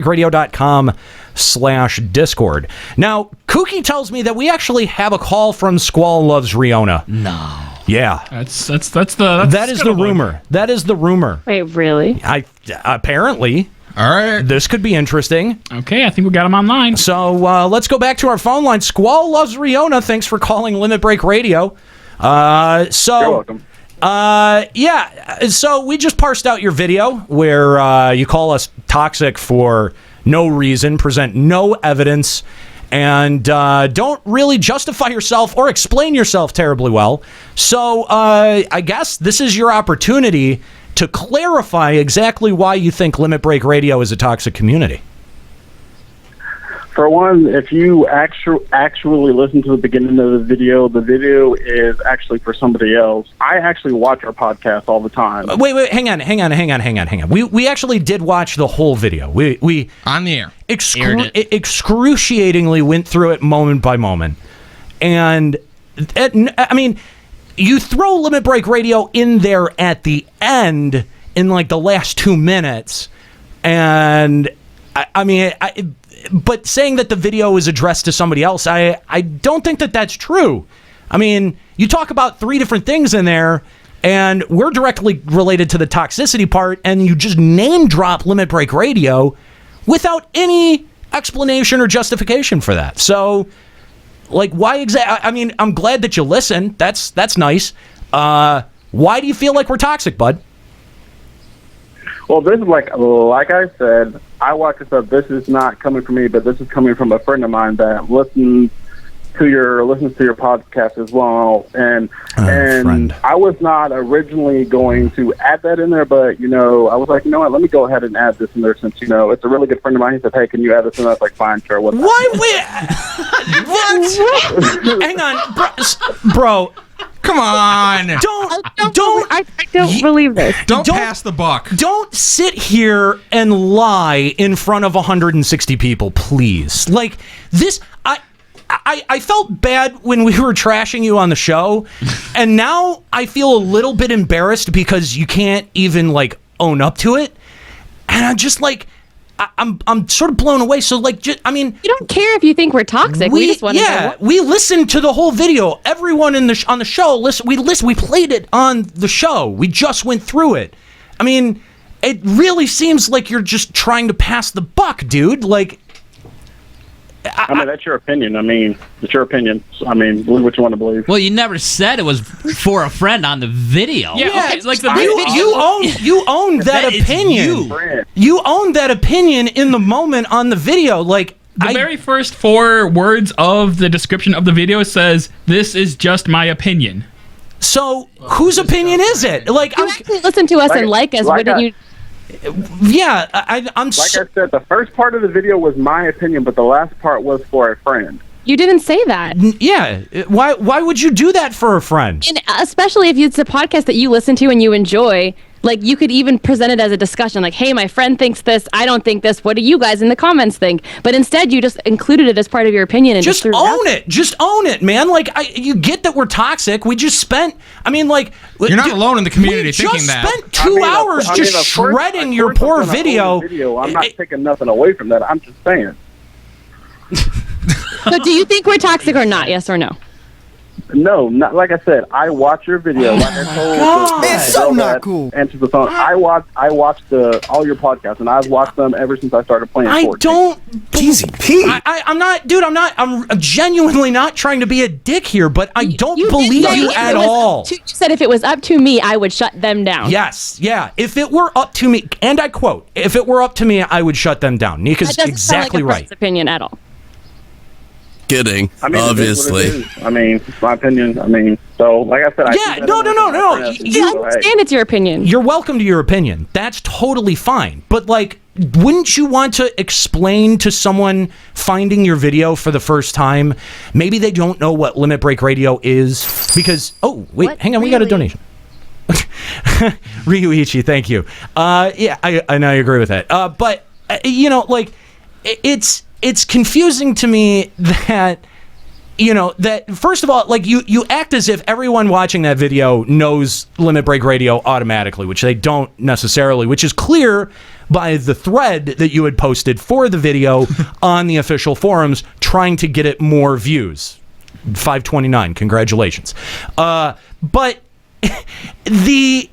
radio.com/Discord. Now, Kooky tells me that we actually have a call from Squall Loves Riona. No. Yeah. That is the rumor. That is the rumor. Wait, really? Apparently. All right. This could be interesting. Okay, I think we got him online. So let's go back to our phone line. Squall Loves Riona. Thanks for calling Limit Break Radio. You're welcome. So we just parsed out your video where you call us toxic for no reason, present no evidence, and don't really justify yourself or explain yourself terribly well. So I guess this is your opportunity to clarify exactly why you think Limit Break Radio is a toxic community. For one, if you actually listen to the beginning of the video is actually for somebody else. I actually watch our podcast all the time. Wait, hang on. We actually did watch the whole video. We on the air. Excruciatingly went through it moment by moment. And, I mean, you throw Limit Break Radio in there at the end in, like, the last 2 minutes. And, but saying that the video is addressed to somebody else, I don't think that that's true. I mean, you talk about 3 different things in there, and we're directly related to the toxicity part, and you just name drop Limit Break Radio without any explanation or justification for that. So, like, why exactly? I mean, I'm glad that you listen. That's nice. Why do you feel like we're toxic, bud? Well, this is like I said, I watch this stuff. This is not coming from me, but this is coming from a friend of mine that listens to your podcast as well. And friend. I was not originally going to add that in there, but I was like, you know what? Let me go ahead and add this in there since it's a really good friend of mine. He said, "Hey, can you add this in?" I was like, "Fine, sure." What? What? Hang on, bro. Come on. I don't believe this. Don't pass the buck. Don't sit here and lie in front of 160 people, please. Like, this, I felt bad when we were trashing you on the show, and now I feel a little bit embarrassed because you can't even, like, own up to it. And I'm just like, I'm sort of blown away. So, like, you don't care if you think we're toxic. We just want to know. We listened to the whole video. Everyone on the show, we played it on the show. We just went through it. I mean, it really seems like you're just trying to pass the buck, dude. Like, that's your opinion. It's your opinion. Believe what you want to believe. Well, you never said it was for a friend on the video. Yeah, okay, like the you own that opinion. You own that opinion in the moment on the video. Like, the very first 4 words of the description of the video says, "This is just my opinion." So, whose opinion is it? Like, you actually listen to us and like us, wouldn't you? Yeah, I'm. Like I said, the first part of the video was my opinion, but the last part was for a friend. You didn't say that. Yeah. Why would you do that for a friend? And especially if it's a podcast that you listen to and you enjoy. Like, you could even present it as a discussion, like, "Hey, my friend thinks this, I don't think this, what do you guys in the comments think?" But instead, you just included it as part of your opinion and just own it. Just own it, man. Like, you get that we're toxic. We just spent, you're not alone in the community thinking that. We just spent 2 hours just shredding your poor video. I'm not taking nothing away from that. I'm just saying. So do you think we're toxic or not? Yes or no? No, not like I said. I watch your video. Like I told it's so not cool. Answer the phone. I watched all your podcasts, and I've watched them ever since I started playing. I 14. don't. Easy, Pete. I'm not, dude. I'm genuinely not trying to be a dick here, but I don't believe you at all. You said if it was up to me, I would shut them down. Yes, yeah. If it were up to me, and I quote, "If it were up to me, I would shut them down." Nika's exactly right. That's opinion at all. Kidding. Obviously. It's my opinion. So like I said, no. You understand it's your opinion. You're welcome to your opinion. That's totally fine. But, like, wouldn't you want to explain to someone finding your video for the first time? Maybe they don't know what Limit Break Radio is because. Oh, wait, hang on. We got a donation. Ryuichi, thank you. Yeah, I know you agree with that. But it's confusing to me that that first of all, like you act as if everyone watching that video knows Limit Break Radio automatically, which they don't necessarily, which is clear by the thread that you had posted for the video on the official forums trying to get it more views. 529, congratulations. But the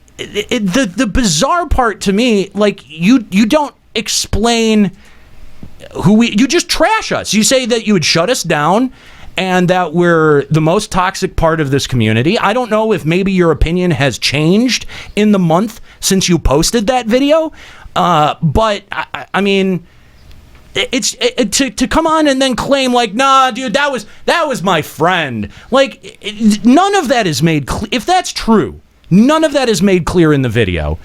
bizarre part to me, like you don't explain you just trash us. You say that you would shut us down and that we're the most toxic part of this community. I don't know if maybe your opinion has changed in the month since you posted that video, but I mean, it's to come on and then claim like, nah, dude, that was my friend. Like, none of that is made clear. If that's true, none of that is made clear in the video.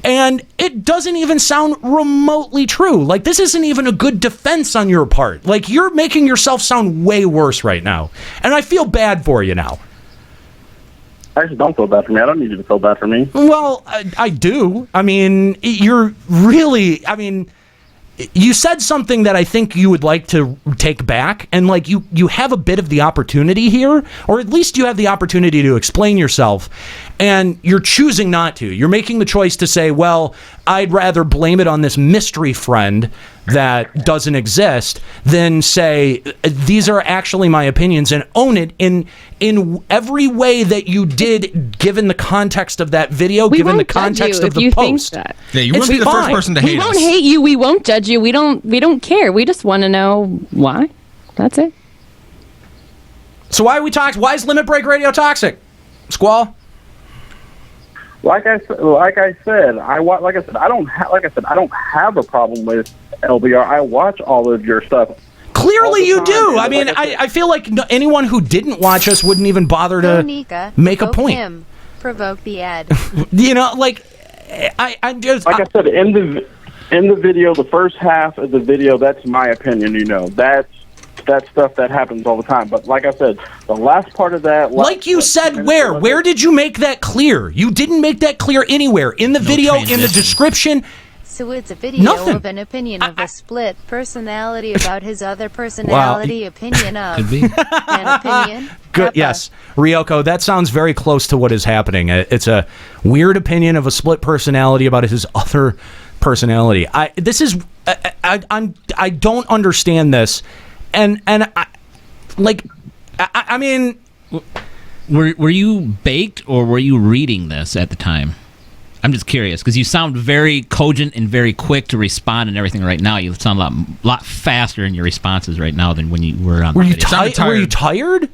And it doesn't even sound remotely true. Like, this isn't even a good defense on your part. Like, you're making yourself sound way worse right now. And I feel bad for you now. Actually, don't feel bad for me. I don't need you to feel bad for me. Well, I do. I mean, you're really... I mean, you said something that I think you would like to take back. And, like, you have a bit of the opportunity here. Or at least you have the opportunity to explain yourself. And you're choosing not to. You're making the choice to say, well, I'd rather blame it on this mystery friend that doesn't exist than say, these are actually my opinions, and own it in every way that you did, given the context of that video, given the context of the post. Yeah, you wouldn't be the first person to hate us. We won't hate you. We won't judge you. We don't care. We just want to know why. That's it. So why are we toxic? Why is Limit Break Radio toxic? Squall? Like I said, I don't have a problem with LBR. I watch all of your stuff. Clearly you do. I mean, I feel like anyone who didn't watch us wouldn't even bother to make a point. Provoke the ad. Like I just I said in the video, the first half of the video, that's my opinion. That's stuff that happens all the time. But like I said, the last part of that... Like you said, where did you make that clear? You didn't make that clear anywhere. In the video, in the description... So it's a video of an opinion of a split personality about his other personality opinion of Could be. an opinion. Good. Yes, Ryoko, that sounds very close to what is happening. It's a weird opinion of a split personality about his other personality. I don't understand this. And I mean, were you baked or were you reading this at the time? I'm just curious because you sound very cogent and very quick to respond and everything right now. You sound a lot faster in your responses right now than when you were on the video. Were you tired?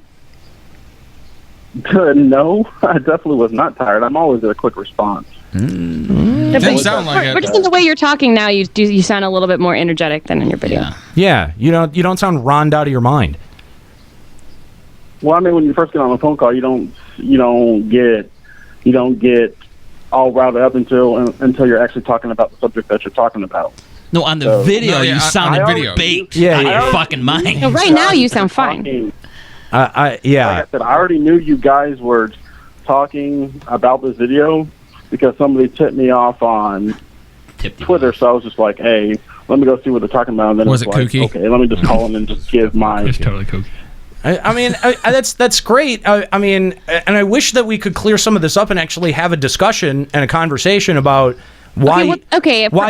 No, I definitely was not tired. I'm always at a quick response. Didn't sound like it. But just in the way you're talking now, you sound a little bit more energetic than in your video. Yeah. You don't sound ronned out of your mind. Well, I mean, when you first get on a phone call, you don't get all routed up until you're actually talking about the subject that you're talking about. No, on the video, you sounded baked out of your fucking mind. No, right now, you sound fine. Yeah. Like I said, I already knew you guys were talking about this video because somebody tipped me off on Twitter, so I was just like, hey, let me go see what they're talking about. And then was it like, kooky? Okay, let me just call them and just give my... It's totally kooky. I mean, that's great. I mean, and I wish that we could clear some of this up and actually have a discussion and a conversation about why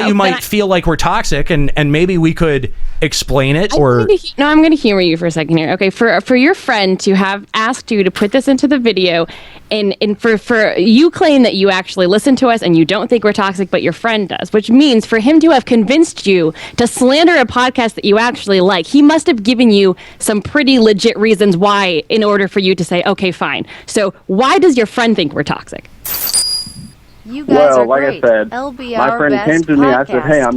you might feel like we're toxic, and maybe we could explain it. I'm going to humor you for a second here. Okay, for your friend to have asked you to put this into the video, and for you claim that you actually listen to us and you don't think we're toxic, but your friend does, which means for him to have convinced you to slander a podcast that you actually like, he must have given you some pretty legit reasons why, in order for you to say, okay, fine. So why does your friend think we're toxic? You guys are like great. I said, LBR my friend came to me. I said, "Hey, I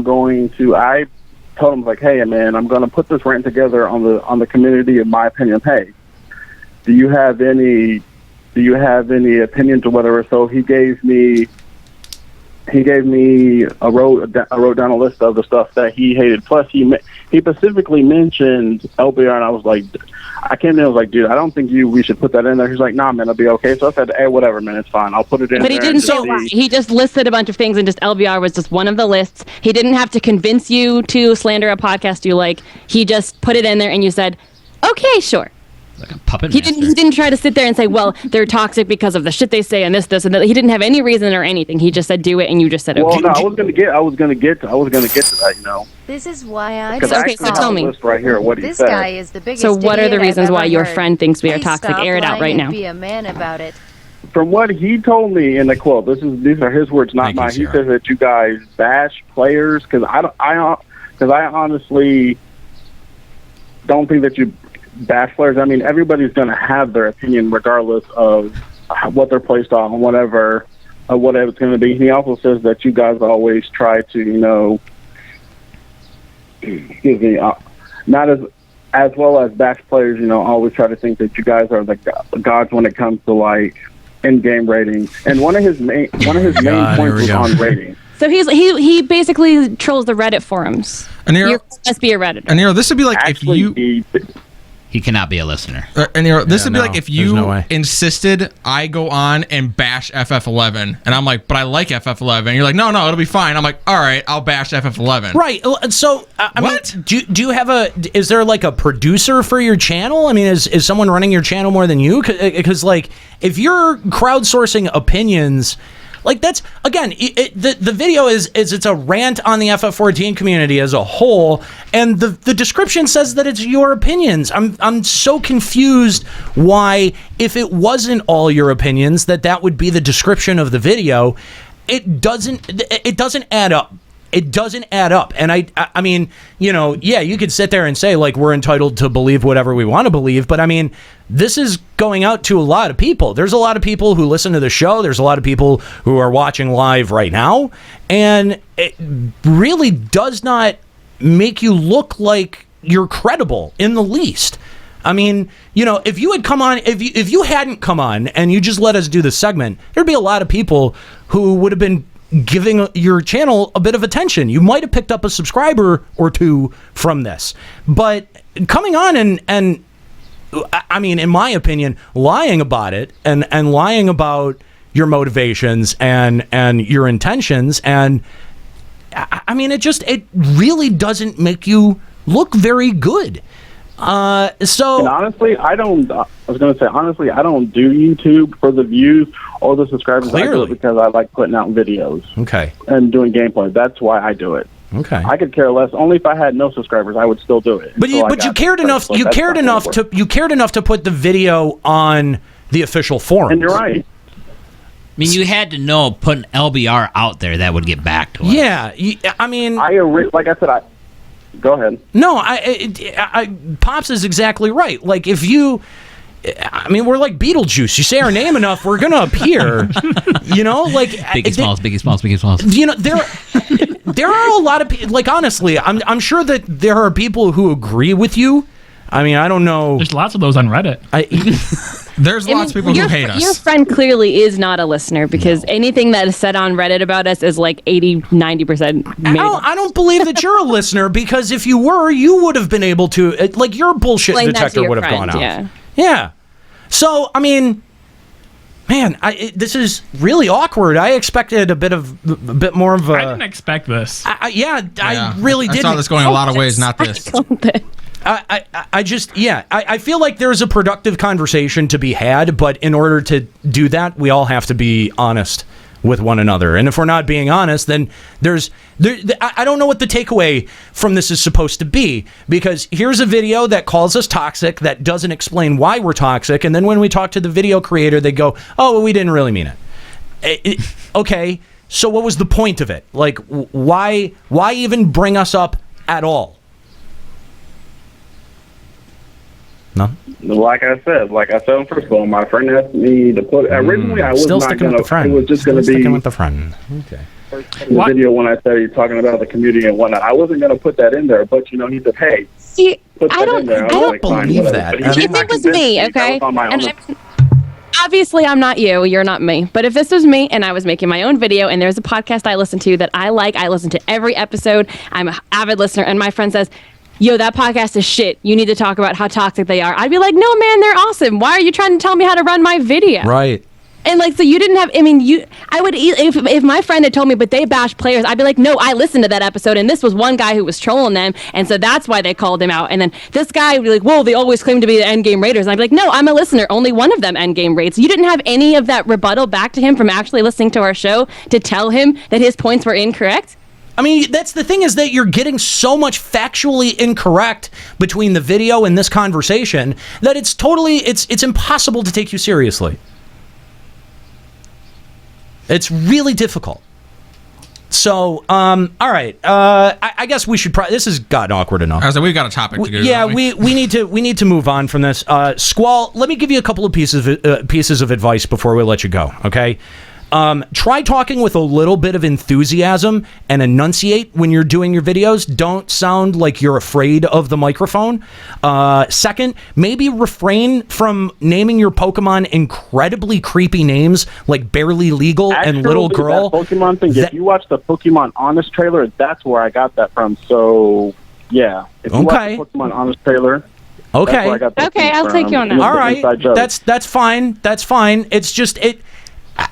told him like, hey, man, I'm going to put this rant together on the community of my opinion. Hey, do you have any opinion to whatever?" So he gave me a wrote down a list of the stuff that he hated. Plus, he specifically mentioned LBR, and I was like, I came in and was like, dude, I don't think we should put that in there. He's like, nah, man, it'll be okay. So I said, hey, whatever, man, it's fine. I'll put it in. But he didn't say why. He just listed a bunch of things, and just LBR was just one of the lists. He didn't have to convince you to slander a podcast you like. He just put it in there, and you said, okay, sure. Like a puppet He master. didn't try to sit there and say, well, they're toxic because of the shit they say and this, and that. He didn't have any reason or anything. He just said, do it, and you just said, okay. Well, no, I was gonna get to that, you know. This is why I Because Okay, just so thought tell me. list right here, what he this said. guy is the biggest So what are the idiot reasons I've why ever your heard. friend thinks we are Please toxic? stop Air it out lying right and now. Be a man about it. From what he told me in the quote, these are his words, not Thank you, mine. He Sarah. says that you guys bash players because I honestly don't think that you bash players. I mean, everybody's going to have their opinion regardless of what they're placed on, whatever it's going to be. He also says that you guys always try to, you know, excuse me, not as well as bash players, you know, always try to think that you guys are the gods when it comes to like in-game ratings. And one of his main points was on ratings. So he basically trolls the Reddit forums. And Nero, You must be a Redditor. and Nero, this would be like Actually, if you. He cannot be a listener. And Nero, this would be no, like if there's you no way. insisted I go on and bash FF11, and I'm like, but I like FF11. And you're like, no, it'll be fine. I'm like, all right, I'll bash FF11. Right. So, I What? mean, do you have is there like a producer for your channel? I mean, is someone running your channel more than you? Because, like, if you're crowdsourcing opinions, like that's, again, the video is it's a rant on the FF14 community as a whole, and the description says that it's your opinions. I'm so confused why, if it wasn't all your opinions, that would be the description of the video. It doesn't add up. It doesn't add up. And I mean, you know, yeah, you could sit there and say, like, we're entitled to believe whatever we want to believe, but I mean, this is going out to a lot of people. There's a lot of people who listen to the show. There's a lot of people who are watching live right now. And it really does not make you look like you're credible in the least. I mean, you know, if you had come on, if you hadn't come on and you just let us do the segment, there'd be a lot of people who would have been giving your channel a bit of attention. You might have picked up a subscriber or two from this. But coming on and I mean, in my opinion, lying about it and lying about your motivations and your intentions, and I mean, it really doesn't make you look very good. So, and honestly, I don't do YouTube for the views or the subscribers. I do Clearly. it because I like putting out videos okay. and doing gameplay. That's why I do it. Okay. I could care less. Only if I had no subscribers, I would still do it. But you cared enough. You cared enough to put the video on the official forum. And you're right. I mean, you had to know putting LBR out there that would get back to us. Yeah. I mean, Like I said, go ahead. no. Pops is exactly right. Like if you. I mean, we're like Beetlejuice. You say our name enough, we're gonna appear. You know, like Biggie Smalls, Biggie Smalls, Biggie Smalls. You know, there are a lot of people. Like honestly, I'm sure that there are people who agree with you. I mean, I don't know. There's lots of those on Reddit. There's lots of people who hate us. Your friend clearly is not a listener because anything that is said on Reddit about us is like 80-90% made. I don't believe that you're a listener, because if you were, you would have been able to. Like your bullshit Explain that to detector your would have friend, gone yeah. off. Yeah. So I mean, man, this is really awkward. I expected a bit more of a. I didn't expect this. I really didn't. I saw this going a lot of ways, not this. I feel like there's a productive conversation to be had, but in order to do that, we all have to be honest with one another. And if we're not being honest, then I don't know what the takeaway from this is supposed to be, because here's a video that calls us toxic, that doesn't explain why we're toxic, and then when we talk to the video creator, they go, oh, well, we didn't really mean it. Okay, so what was the point of it? Like, why even bring us up at all? No. Like I said, first of all, my friend asked me to put. Originally, I was Still not sticking going with the to. friend. It was just going to be sticking with the friend. Okay. the video when I started talking about the community and whatnot. I wasn't going to put that in there, but you know, he said, "Hey, See, put that I don't, in there." I don't believe that. But he did If not it was convince me, That okay, was on my and own. obviously I'm not you, you're not me. But if this was me and I was making my own video and there's a podcast I listen to that I like, I listen to every episode, I'm an avid listener, and my friend says, yo, that podcast is shit, you need to talk about how toxic they are, I'd be like, no man, they're awesome. Why are you trying to tell me how to run my video? Right. And like, so you didn't have, I mean, I would, if my friend had told me, but they bash players, I'd be like, no, I listened to that episode, and this was one guy who was trolling them, and so that's why they called him out. And then this guy would be like, whoa, they always claim to be the endgame raiders. And I'd be like, no, I'm a listener. Only one of them endgame raids. You didn't have any of that rebuttal back to him from actually listening to our show to tell him that his points were incorrect? I mean, that's the thing, is that you're getting so much factually incorrect between the video and this conversation that it's impossible to take you seriously. It's really difficult. So, all right. I guess we should this has gotten awkward enough. I was like, we've got a topic to do. Yeah, we need to move on from this. Squall, let me give you a couple of pieces of advice before we let you go, okay? Try talking with a little bit of enthusiasm and enunciate when you're doing your videos. Don't sound like you're afraid of the microphone. Second, maybe refrain from naming your Pokemon incredibly creepy names like Barely Legal and Little Girl. That Pokemon thing, if you watch the Pokemon Honest trailer, that's where I got that from. So, yeah. If you watch the Pokemon Honest trailer... Okay. Okay, I'll take you on that. All right. That's fine. That's fine. It's just...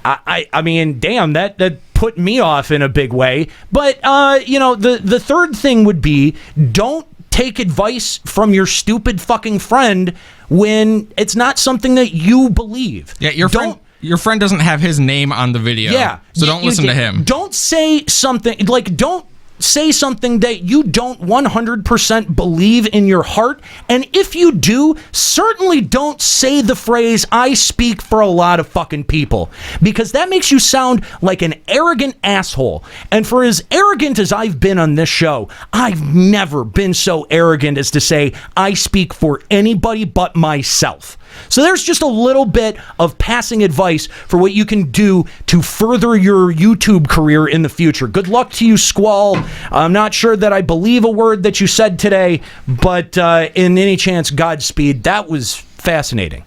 I mean, damn, that put me off in a big way. But, the third thing would be, don't take advice from your stupid fucking friend when it's not something that you believe. Yeah, your friend doesn't have his name on the video. Yeah. So don't listen to him. Don't say something, don't say something that you don't 100% believe in your heart. And if you do, certainly don't say the phrase, I speak for a lot of fucking people, because that makes you sound like an arrogant asshole. And for as arrogant as I've been on this show, I've never been so arrogant as to say I speak for anybody but myself. So there's just a little bit of passing advice for what you can do to further your YouTube career in the future. Good luck to you, Squall. I'm not sure that I believe a word that you said today, but in any chance, Godspeed. That was fascinating.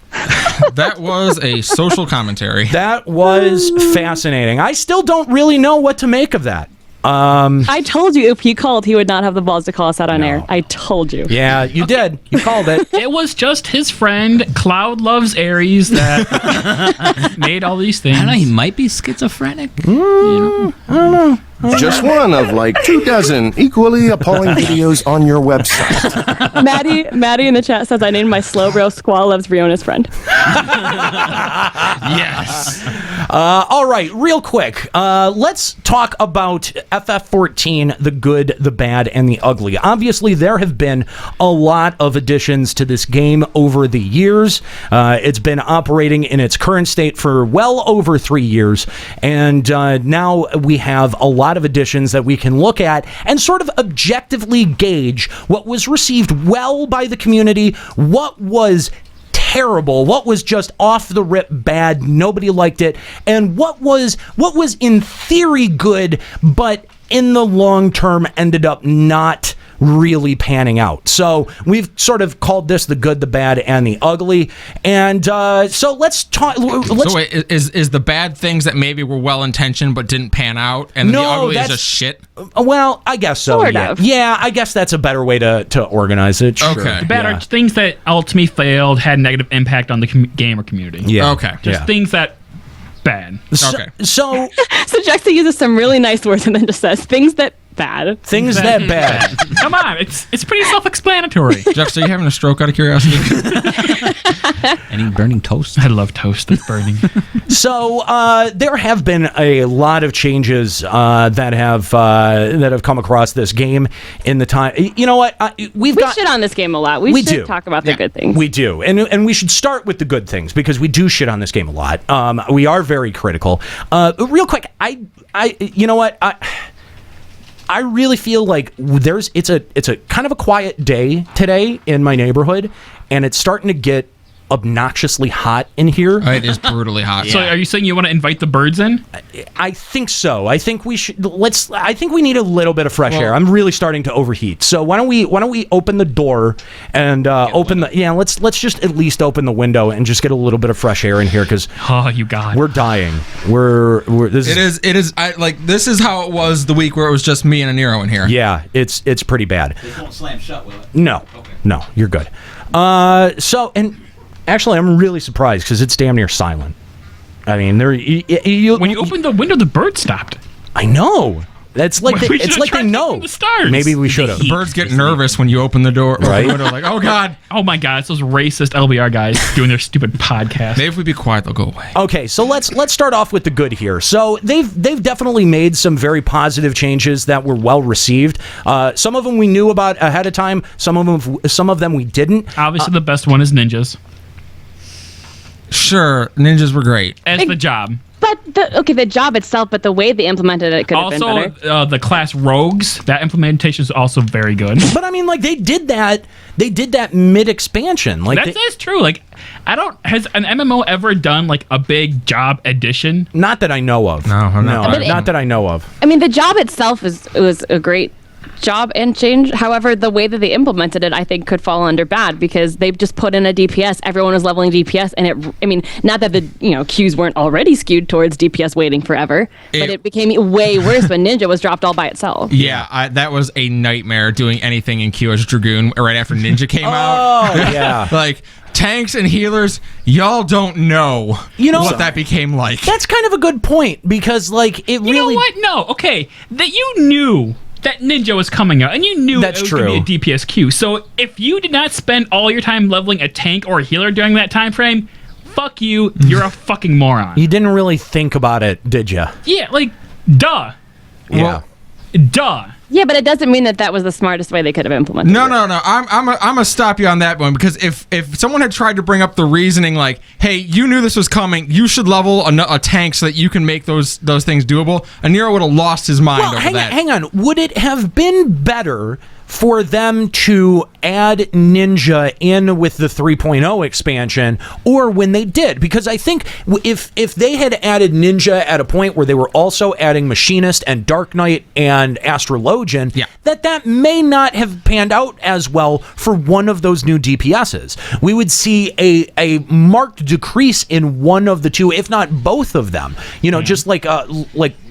That was a social commentary. That was fascinating. I still don't really know what to make of that. I told you if he called, he would not have the balls to call us out on air. I told you. Yeah, you did. You called it. It was just his friend, Cloud Loves Aries, that made all these things. I don't know, he might be schizophrenic. I don't know. Just one of like 24 equally appalling videos on your website. Maddie in the chat says, I named my slow bro Squall Loves Riona's friend. Yes. All right, real quick. Let's talk about FF14, the good, the bad, and the ugly. Obviously, there have been a lot of additions to this game over the years. It's been operating in its current state for well over 3 years, and now we have a lot of additions that we can look at and sort of objectively gauge what was received well by the community, what was terrible, what was just off the rip bad, nobody liked it, and what was in theory good, but in the long term ended up not really panning out. So we've sort of called this the good, the bad, and the ugly. And so let's talk. So wait, is the bad things that maybe were well intentioned but didn't pan out, and then the ugly is just shit? Well, I guess so. Sort yeah. of. Yeah, I guess that's a better way to organize it. Sure. Okay. The bad are things that ultimately failed, had negative impact on the gamer community. Yeah. Okay. Just things that bad. Okay. So Jackson uses some really nice words and then just says things that bad. things that bad. Come on, it's pretty self-explanatory. Jeff, so you having a stroke out of curiosity? Any burning toast? I love toast that's burning. So there have been a lot of changes that have come across this game in the time. You know what? We shit on this game a lot. We should do. talk about the good things. We do, and we should start with the good things because we do shit on this game a lot. We are very critical. Real quick, you know what? I really feel like it's a kind of a quiet day today in my neighborhood, and it's starting to get obnoxiously hot in here. It is brutally hot. So are you saying you want to invite the birds in? I think so. I think we should. I think we need a little bit of fresh air. I'm really starting to overheat. So why don't we open the door and let's just at least open the window and just get a little bit of fresh air in here because you got we're dying. This is how it was the week where it was just me and Aniro in here. Yeah, it's pretty bad. This won't slam shut, will it? No. Okay. No, you're good. Actually, I'm really surprised because it's damn near silent. I mean, when you opened the window, the bird stopped. I know. That's like We it's should've like they tried know. taking the stars. Maybe we should have. The birds get nervous when you open the door. Right. Open the window, like, oh God. Oh my God, it's those racist LBR guys doing their stupid podcast. Maybe if we be quiet, they'll go away. Okay, so let's start off with the good here. So they've definitely made some very positive changes that were well received. Some of them we knew about ahead of time. Some of them we didn't. Obviously, the best one is ninjas Sure, ninjas were great. as the job. But the job itself, but the way they implemented it could have been Also, better. the class rogues, that implementation is also very good. But I mean, like they did that mid expansion. Like That's true. Like, has an MMO ever done like a big job addition? not that I know of. No, I'm not. But not that I know of. I mean, the job itself was a great job and change. However, the way that they implemented it, I think, could fall under bad because they've just put in a DPS. Everyone was leveling DPS, and not that the queues weren't already skewed towards DPS waiting forever, but it became way worse when Ninja was dropped all by itself. Yeah, that was a nightmare doing anything in queue as a Dragoon right after Ninja came out. Oh yeah. Like, tanks and healers, y'all don't know what that became like. That's kind of a good point because like it really. You know what? No. Okay. That you knew that Ninja was coming out, and you knew That's it was going to be a DPS queue. So if you did not spend all your time leveling a tank or a healer during that time frame, fuck you. You're a fucking moron. You didn't really think about it, did you? Yeah, like, duh. Yeah. Duh. Yeah, but it doesn't mean that was the smartest way they could have implemented No. it. I'm gonna stop you on that one because if someone had tried to bring up the reasoning like, hey, you knew this was coming, you should level a tank so that you can make those things doable, Aniro would have lost his mind Well, over that. hang on. Would it have been better for them to add Ninja in with the 3.0 expansion, or when they did? Because I think if they had added Ninja at a point where they were also adding Machinist and Dark Knight and Astrologian, that may not have panned out as well for one of those new DPSs. We would see a marked decrease in one of the two, if not both of them. Just like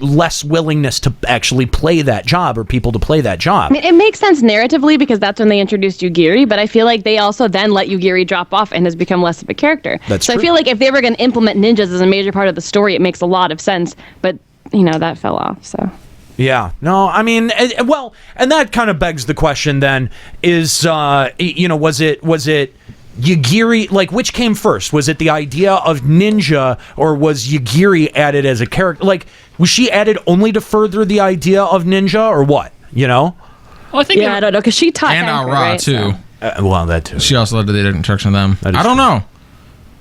less willingness to actually play that job or people to play that job. I mean, it makes sense narratively because that's when they introduced Yugiri, but I feel like they also then let Yugiri drop off and has become less of a character. That's so true. I feel like if they were going to implement ninjas as a major part of the story, it makes a lot of sense, but that fell off. So yeah, no, I mean, well, and that kind of begs the question then is was it Yugiri, like, which came first? Was it the idea of Ninja, or was Yugiri added as a character? Like, was she added only to further the idea of Ninja, or what? Well, I think I don't know, because she taught and Hanker, Ra right? too. So. Well, that too. She also led to the introduction of them. That is I don't know.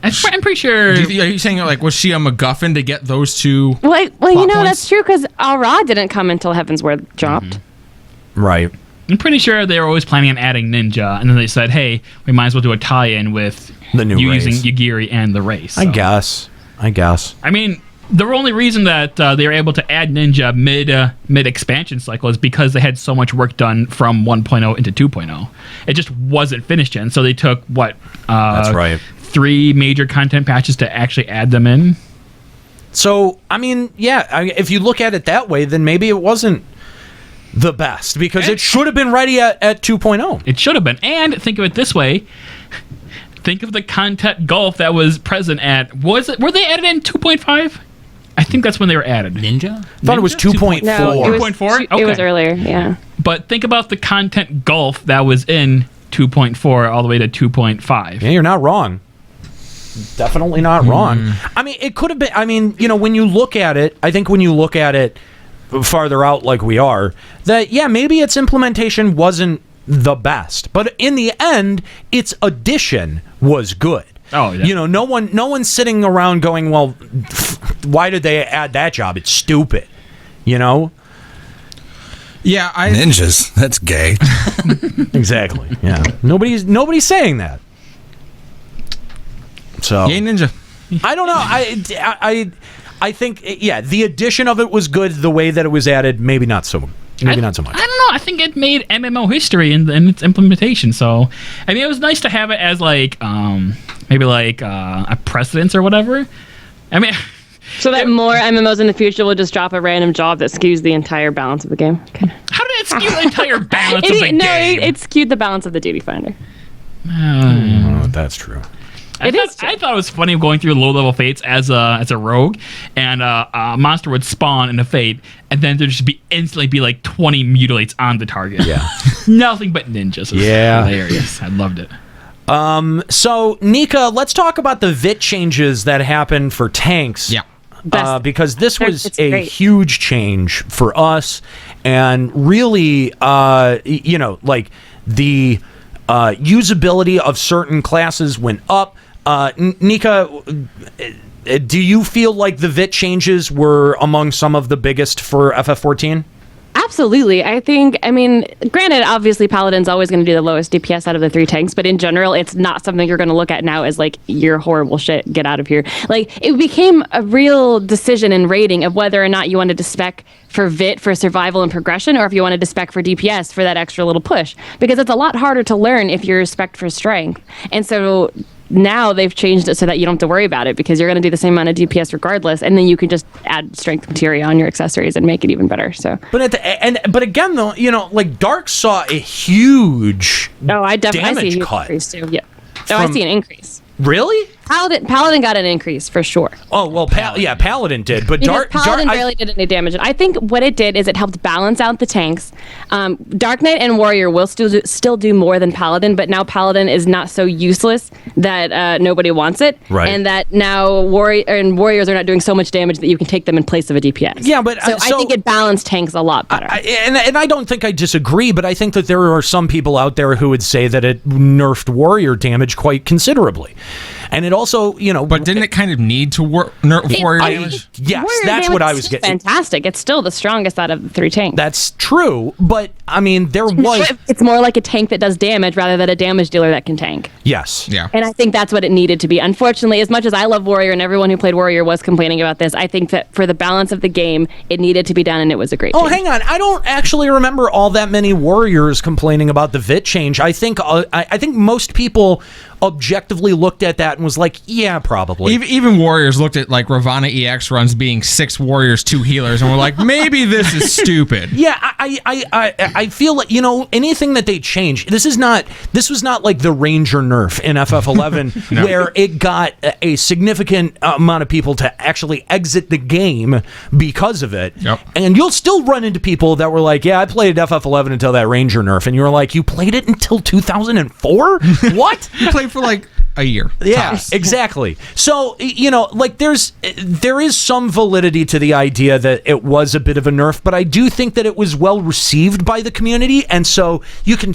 I'm pretty sure. Are you saying like was she a MacGuffin to get those two? Well, points? that's true because Ra didn't come until Heaven's Word dropped. Right. I'm pretty sure they were always planning on adding Ninja, and then they said, "Hey, we might as well do a tie-in with The new using race. Yugiri and the race." I guess. I mean, the only reason that they were able to add Ninja mid expansion cycle is because they had so much work done from 1.0 into 2.0. It just wasn't finished yet, and so they took That's right. 3 major content patches to actually add them in. So, I mean, yeah, if you look at it that way, then maybe it wasn't the best because it should have been ready at 2.0. It should have been. And think of it this way. Think of the content gulf that was present at... Were they added in 2.5? I think that's when they were added. Ninja? I thought it was 2.4. No, it was 2.4? It was Okay. earlier, yeah. But think about the content gulf that was in 2.4 all the way to 2.5. Yeah, you're not wrong. Definitely not wrong. I mean, it could have been. I mean, when you look at it, I think when you look at it farther out like we are, that, yeah, maybe its implementation wasn't the best. But in the end, its addition was good. Oh, yeah. No one's sitting around going, well, why did they add that job? It's stupid. Yeah, Ninjas. That's gay. Exactly. Yeah. Nobody's saying that. So Yay Ninja. I don't know. I think, yeah, the addition of it was good. The way that it was added, maybe not so much. I don't know. I think it made MMO history in its implementation. So, I mean, it was nice to have it as like maybe like a precedence or whatever. I mean, So that more MMOs in the future will just drop a random job that skews the entire balance of the game. Okay. how did it skew the entire balance of the game? It skewed the balance of the duty finder. Oh, that's true. I thought it was funny going through low level fates as a rogue, and a monster would spawn in a fate, and then there'd just instantly be like 20 mutilates on the target. Yeah. Nothing but ninjas. It was hilarious. I loved it. So Nika, let's talk about the VIT changes that happened for tanks. Yeah. Because this was It's a great. huge change for us, and really, like the usability of certain classes went up. Nika, do you feel like the VIT changes were among some of the biggest for FF14? Absolutely. I mean, granted, obviously Paladin's always going to do the lowest DPS out of the 3 tanks, but in general, it's not something you're going to look at now as like, you're horrible shit, get out of here. Like, it became a real decision in rating of whether or not you wanted to spec for VIT for survival and progression, or if you wanted to spec for DPS for that extra little push. Because it's a lot harder to learn if you're spec for strength. And so now they've changed it so that you don't have to worry about it, because you're going to do the same amount of DPS regardless, and then you can just add strength materia on your accessories and make it even better. So, but again though, like Dark saw a huge I see a damage huge cut. increase too. Yeah. I see an increase. Really? Paladin got an increase for sure. Oh well, Paladin did, but Because Paladin Dark barely did any damage. I think what it did is it helped balance out the tanks. Dark Knight and Warrior will still do more than Paladin, but now Paladin is not so useless that nobody wants it, Right. and that now Warriors are not doing so much damage that you can take them in place of a DPS. Yeah, but I think it balanced tanks a lot better. and I don't think I disagree, but I think that there are some people out there who would say that it nerfed Warrior damage quite considerably. And it also, But didn't it kind of need to nerf Warrior damage? Yes, Warrior that's damage what I is was still getting. fantastic. It's still the strongest out of the 3 tanks. That's true, but I mean, there was. It's more like a tank that does damage rather than a damage dealer that can tank. Yes. Yeah. And I think that's what it needed to be. Unfortunately, as much as I love Warrior and everyone who played Warrior was complaining about this, I think that for the balance of the game, it needed to be done, and it was a great Oh, change. hang on. I don't actually remember all that many Warriors complaining about the VIT change. I think most people objectively looked at that and was like, yeah, probably. Even Warriors looked at like Ravana EX runs being 6 Warriors, 2 healers, and were like, maybe this is stupid. Yeah, I feel like, anything that they change, this was not like the Ranger nerf in FF11 No. where it got a significant amount of people to actually exit the game because of it. Yep. And you'll still run into people that were like, yeah, I played FF11 until that Ranger nerf. And you were like, you played it until 2004? What? You played for like a year. Yeah, tops. exactly. So, like there is some validity to the idea that it was a bit of a nerf, but I do think that it was well received by the community, and so you can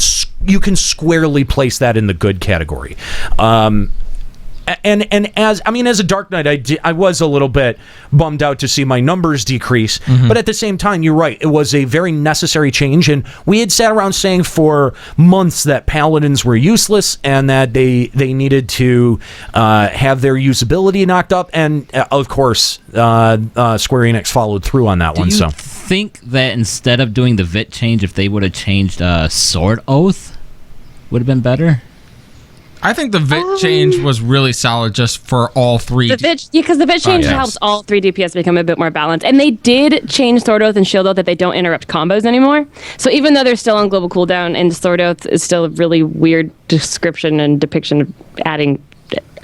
squarely place that in the good category. And as a Dark Knight, I was a little bit bummed out to see my numbers decrease, but at the same time, you're right, it was a very necessary change, and we had sat around saying for months that Paladins were useless and that they needed to have their usability knocked up, and of course, Square Enix followed through on that one. Do you So think that instead of doing the VIT change, if they would have changed Sword Oath, would have been better? I think the VIT change was really solid just for all 3. Because the VIT change yes. helps all 3 DPS become a bit more balanced. And they did change Sword Oath and Shield Oath that they don't interrupt combos anymore. So even though they're still on global cooldown, and Sword Oath is still a really weird description and depiction of adding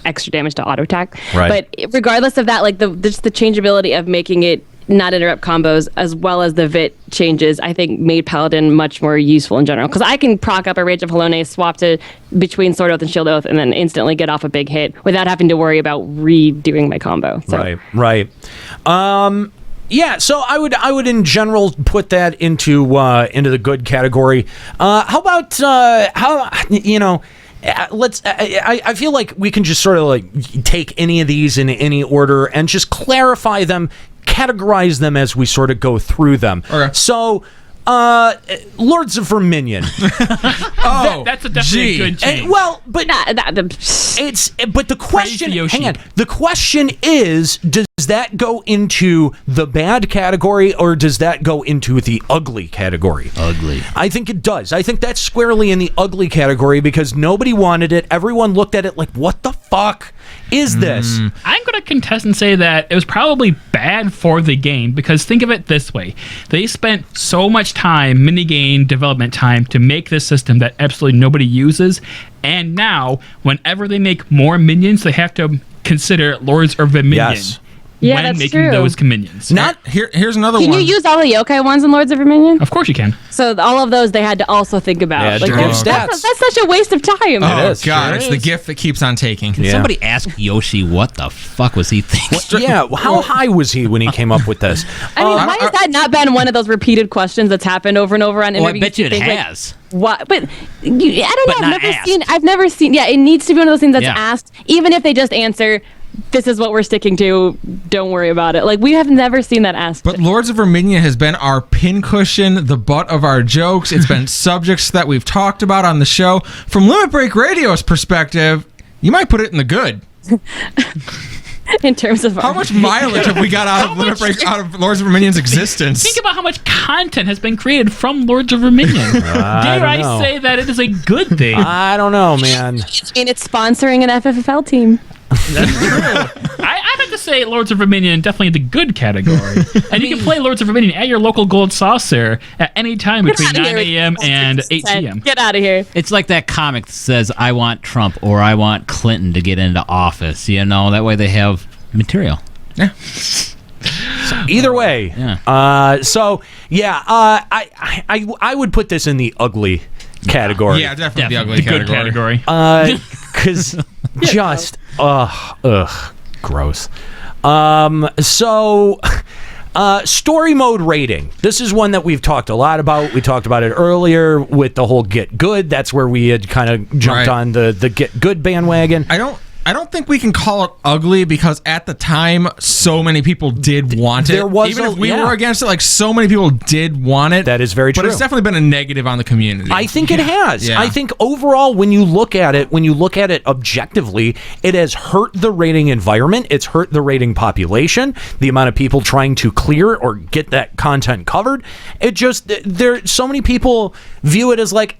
extra damage to auto attack. Right. But regardless of that, like just the changeability of making it not interrupt combos, as well as the VIT changes, I think made Paladin much more useful in general. Because I can proc up a Rage of Halone, swap to between Sword Oath and Shield Oath, and then instantly get off a big hit without having to worry about redoing my combo. So. Right. Yeah, so I would in general put that into the good category. How about let's. I feel like we can just sort of like take any of these in any order and just clarify them, categorize them as we sort of go through them. Okay. So, Lords of Verminion. That's definitely a good change. But the question. Yoshi. Hang on. The question is, does Does that go into the bad category or does that go into the ugly category? Ugly. I think it does. I think that's squarely in the ugly category because nobody wanted it. Everyone looked at it like, what the fuck is this? I'm going to contest and say that it was probably bad for the game because think of it this way. They spent so much time, minigame development time, to make this system that absolutely nobody uses. And now, whenever they make more minions, they have to consider Lords of Verminion. Yes. Yeah, when that's making true. those minions. Here's another Can one. you use all the yokai ones in Lords of Verminion? Of course you can. So all of those they had to also think about. Yeah, like to give that's stats. such a waste of time. Oh is, God, sure it's is. the gift that keeps on taking. Can somebody ask Yoshi what the fuck was he thinking? Yeah, how high was he when he came up with this? I mean, why has that not been one of those repeated questions that's happened over and over on Well, I interviews? bet you it Think, like, has. what? But I don't But know. not asked. I've never seen. Yeah, it needs to be one of those things that's Yeah. asked, even if they just answer, "This is what we're sticking to. Don't worry about it." Like we have never seen that asked. But Lords of Verminion has been our pincushion, the butt of our jokes. It's been subjects that we've talked about on the show. From Limit Break Radio's perspective, you might put it in the good. in terms of How much mileage have we got out of Lords of Verminion's existence? Think about how much content has been created from Lords of Verminion. Dare I know. say that it is a good thing? I don't know, man. and it's sponsoring an FFFL team. I have to say Lords of Verminion definitely the good category. And you can play Lords of Verminion at your local Gold Saucer at any time between outta 9 here. a.m. and 8 p.m. Get out of here. It's like that comic that says, I want Trump or I want Clinton to get into office. You know, that way they have material. Yeah. Either way. Yeah. I would put this in the ugly category. Yeah, definitely the The ugly good category. category. Because just gross. Story mode rating. This is one that we've talked a lot about. We talked about it earlier with the whole Get Good. That's where we had kind of jumped Right. on the Get Good bandwagon. I don't think we can call it ugly because at the time so many people did want it. There was even a- if we yeah. were against it, like so many people did want it. That is very But true. it's definitely been a negative on the community. I think it has. Yeah. I think overall, when you look at it objectively, it has hurt the rating environment. It's hurt the rating population. The amount of people trying to clear or get that content covered. It just so many people view it as like,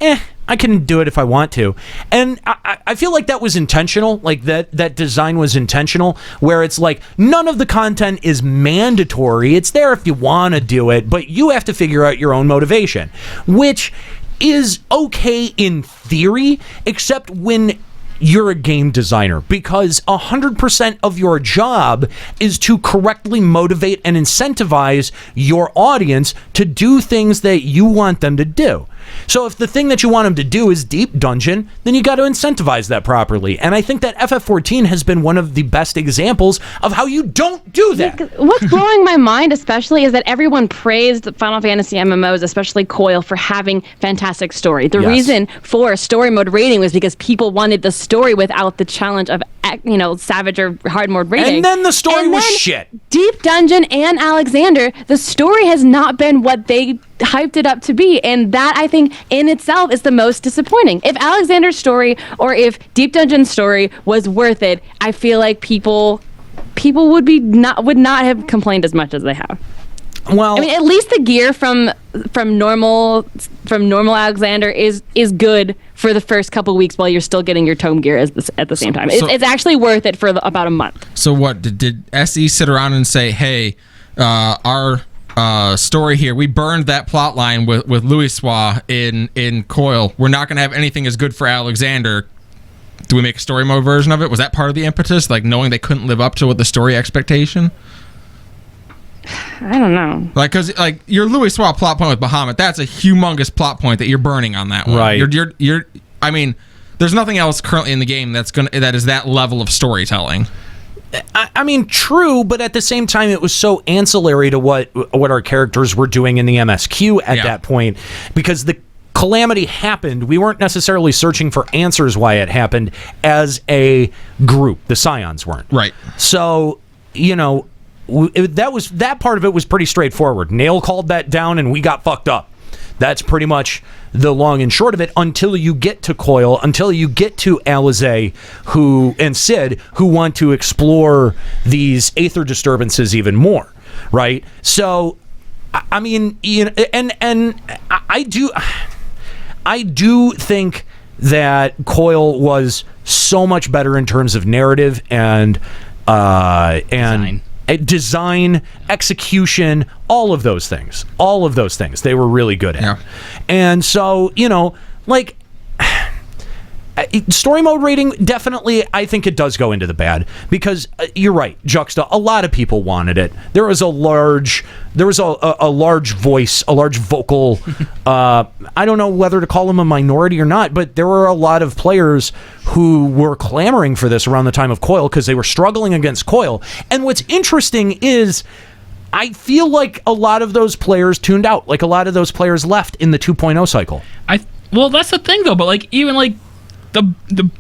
I can do it if I want to. And I feel like that was intentional. Like that design was intentional, where it's like none of the content is mandatory. It's there if you want to do it, but you have to figure out your own motivation, which is okay in theory, except when you're a game designer, because 100% of your job is to correctly motivate and incentivize your audience to do things that you want them to do. So if the thing that you want them to do is Deep Dungeon, then you got to incentivize that properly. And I think that FF14 has been one of the best examples of how you don't do that. What's blowing my mind especially is that everyone praised Final Fantasy MMOs, especially Coil, for having fantastic story. The Yes. reason for story mode rating was because people wanted the story without the challenge of, savage or hard mode rating. And then the story And was then shit. Deep Dungeon and Alexander, the story has not been what they hyped it up to be, and that I think in itself is the most disappointing. If Alexander's story or if Deep Dungeon's story was worth it, I feel like people would not have complained as much as they have. Well, I mean, at least the gear from normal Alexander is good for the first couple weeks while you're still getting your tome gear at the same time. It's actually worth it for about a month. So what did SE sit around and say, hey, our story here, we burned that plot line with Louisoix in Coil. We're not going to have anything as good for Alexander. Do we make a story mode version of it? Was that part of the impetus, like knowing they couldn't live up to what the story expectation? I don't know. Like, because like your Louisoix plot point with Bahamut, that's a humongous plot point that you're burning on that one. Right. You're I mean, there's nothing else currently in the game that is that level of storytelling. I mean, true, but at the same time, it was so ancillary to what our characters were doing in the MSQ at that point, because the calamity happened. We weren't necessarily searching for answers why it happened as a group. The Scions weren't. Right. So, that part of it was pretty straightforward. Nail called that down, and we got fucked up. That's pretty much the long and short of it until you get to Coil, until you get to Alizé and Cid, who want to explore these aether disturbances even more, right? So, I mean, you know, and I do think that Coil was so much better in terms of narrative and design, execution, all of those things they were really good at. And so, you know, like, story mode rating, definitely, I think it does go into the bad, because you're right, Juxta, a lot of people wanted it. There was a large voice, a large vocal, I don't know whether to call them a minority or not, but there were a lot of players who were clamoring for this around the time of Coil because they were struggling against Coil. And what's interesting is, I feel like a lot of those players tuned out. Like, a lot of those players left in the 2.0 cycle. Well, that's the thing, though. But, like, even, like, the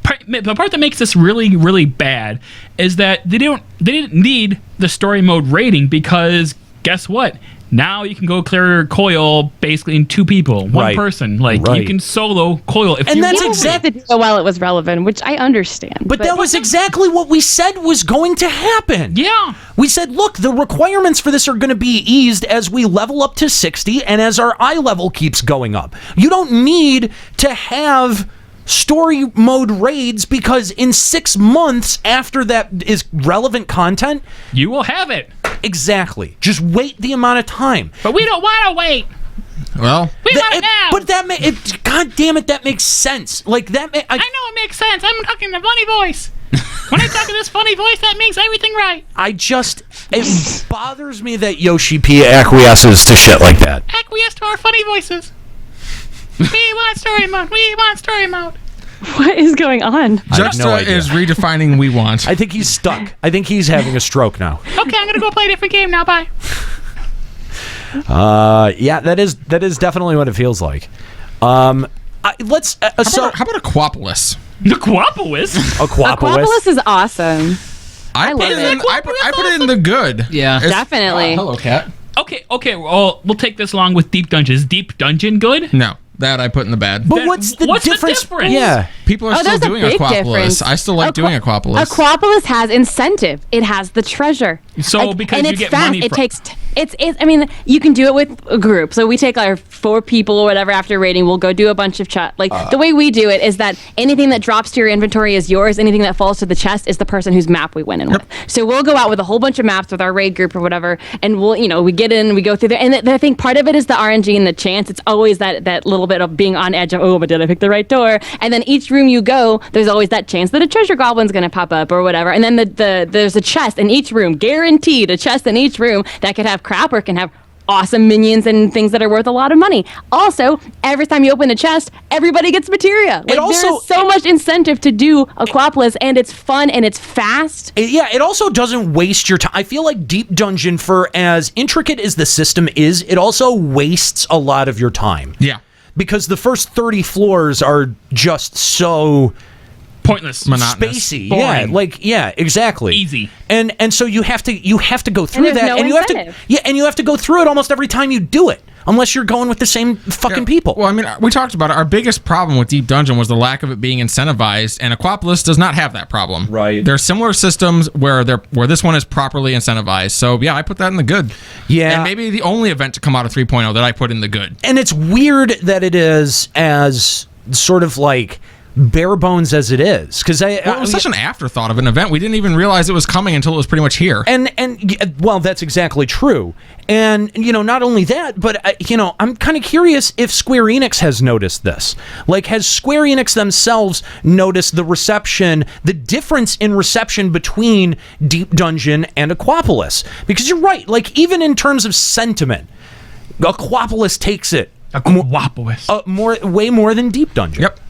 part that makes this really, really bad is that they didn't need the story mode rating, because guess what? Now you can go clear Coil basically in 2 people, one person. Like, you can solo Coil if you want. And that's exactly while it was relevant, which I understand. But that was exactly what we said was going to happen. Yeah. We said, look, the requirements for this are going to be eased as we level up to 60 and as our eye level keeps going up. You don't need to have story mode raids, because in 6 months after that is relevant content, you will have it. Exactly. Just wait the amount of time. But we don't want to wait. Well, we want it now. But God damn it, that makes sense. Like, that I know it makes sense. I'm talking the funny voice. When I talk in this funny voice, that makes everything right. It bothers me that Yoshi P acquiesces to shit like that. Acquiesce to our funny voices. We want story mode. We want story mode. What is going on? Juxta is redefining we want. I think he's stuck. I think he's having a stroke now. Okay, I'm going to go play a different game now. Bye. Yeah, that is definitely what it feels like. How about Aquapolis? Aquapolis? Aquapolis is awesome. I love it. I put it in the good. Yeah, definitely. Hello, cat. Okay. Well, we'll take this along with Deep Dungeon. Is Deep Dungeon good? No. That I put in the bad. But what's the difference? Yeah. People are still doing Aquapolis. I still like doing Aquapolis. Aquapolis has incentive. It has the treasure. So because you get money from it. I mean, you can do it with a group. So we take our 4 people or whatever after raiding. We'll go do a bunch of chat. Like, the way we do it is that anything that drops to your inventory is yours. Anything that falls to the chest is the person whose map we went in with. So we'll go out with a whole bunch of maps with our raid group or whatever, and we get in, we go through there. And I think part of it is the RNG and the chance. It's always that little bit of being on edge of, oh, but did I pick the right door? And then each room you go, there's always that chance that a treasure goblin's going to pop up or whatever. And then there's a chest in each room, guaranteed a chest in each room that could have crap or can have awesome minions and things that are worth a lot of money. Also, every time you open a chest, everybody gets materia. Like, there's so much incentive to do Aquapolis, and it's fun and it's fast. It also doesn't waste your time. I feel like Deep Dungeon, for as intricate as the system is, it also wastes a lot of your time. Yeah. Because the first 30 floors are just so pointless, monotonous, spacey. Boring. Exactly. Easy. And so you have to go through that, and you have to go through it almost every time you do it, unless you're going with the same fucking people. Well, I mean, we talked about it. Our biggest problem with Deep Dungeon was the lack of it being incentivized, and Aquapolis does not have that problem. Right. There are similar systems where this one is properly incentivized. So yeah, I put that in the good. Yeah. And maybe the only event to come out of 3.0 that I put in the good. And it's weird that it is as sort of like bare bones as it is, because it was such an afterthought of an event. We didn't even realize it was coming until it was pretty much here. And well, that's exactly true. And not only that, but I'm kind of curious if Square Enix has noticed this. Like, has Square Enix themselves noticed the difference in reception between Deep Dungeon and Aquapolis? Because you're right. Like, even in terms of sentiment, Aquapolis takes it. Way more than Deep Dungeon. Yep.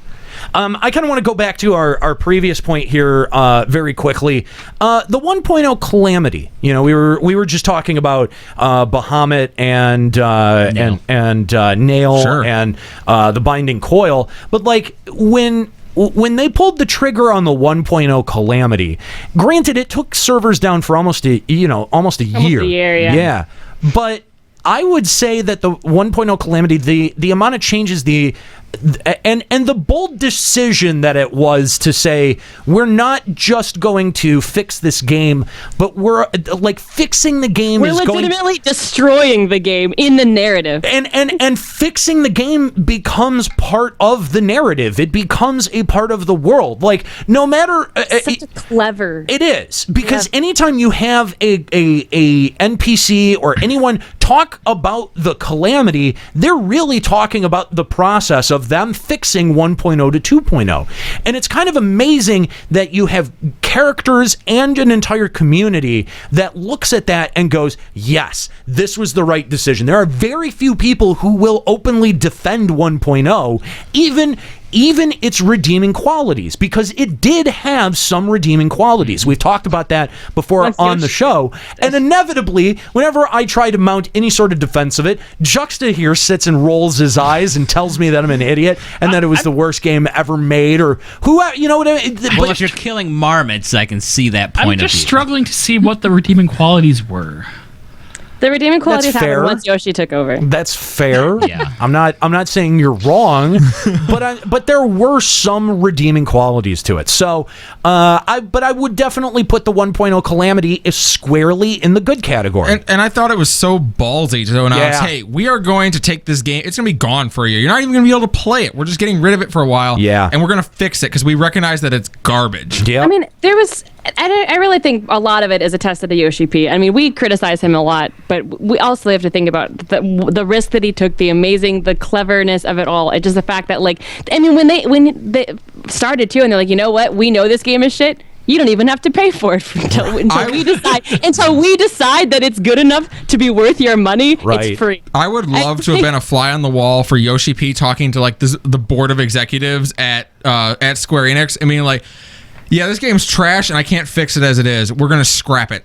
I kind of want to go back to our previous point here very quickly. The 1.0 Calamity. We were just talking about Bahamut and Nail sure. and the Binding Coil, but like when they pulled the trigger on the 1.0 Calamity, granted it took servers down for almost a year. Yeah. Yeah, but I would say that the 1.0 Calamity, the amount of changes, and the bold decision that it was to say, we're not just going to fix this game, but we're like fixing the game We're legitimately destroying the game in the narrative. And fixing the game becomes part of the narrative. It becomes a part of the world. Like, no matter Such a clever. it is, because anytime you have a NPC or anyone talk about the Calamity, they're really talking about the process of them fixing 1.0 to 2.0. And it's kind of amazing that you have characters and an entire community that looks at that and goes, yes, this was the right decision. There are very few people who will openly defend 1.0, even its redeeming qualities, because it did have some redeeming qualities. We've talked about that before on the show. And inevitably, whenever I try to mount any sort of defense of it, Juxta here sits and rolls his eyes and tells me that I'm an idiot and that it was the worst game ever made, or who, you know what I mean? Well, if you're killing marmots, I can see that point of view. I'm just struggling to see what the redeeming qualities were. The redeeming qualities That's fair. happened once Yoshi took over. That's fair. Yeah. I'm not saying you're wrong, but there were some redeeming qualities to it. So, I would definitely put the 1.0 Calamity squarely in the good category. And I thought it was so ballsy to announce, hey, we are going to take this game. It's going to be gone for you. You're not even going to be able to play it. We're just getting rid of it for a while. Yeah. And we're going to fix it because we recognize that it's garbage. Yeah. I mean, there was. I really think a lot of it is a test of the Yoshi P. I mean, we criticize him a lot, but we also have to think about the risk that he took, the cleverness of it all. It's just the fact that, like, I mean, when they started too, and they're like, you know what, we know this game is shit. You don't even have to pay for it until we decide that it's good enough to be worth your money. Right. It's free. I would love to have been a fly on the wall for Yoshi P talking to like the board of executives at Square Enix. I mean, like, yeah, this game's trash and I can't fix it as it is. We're gonna scrap it.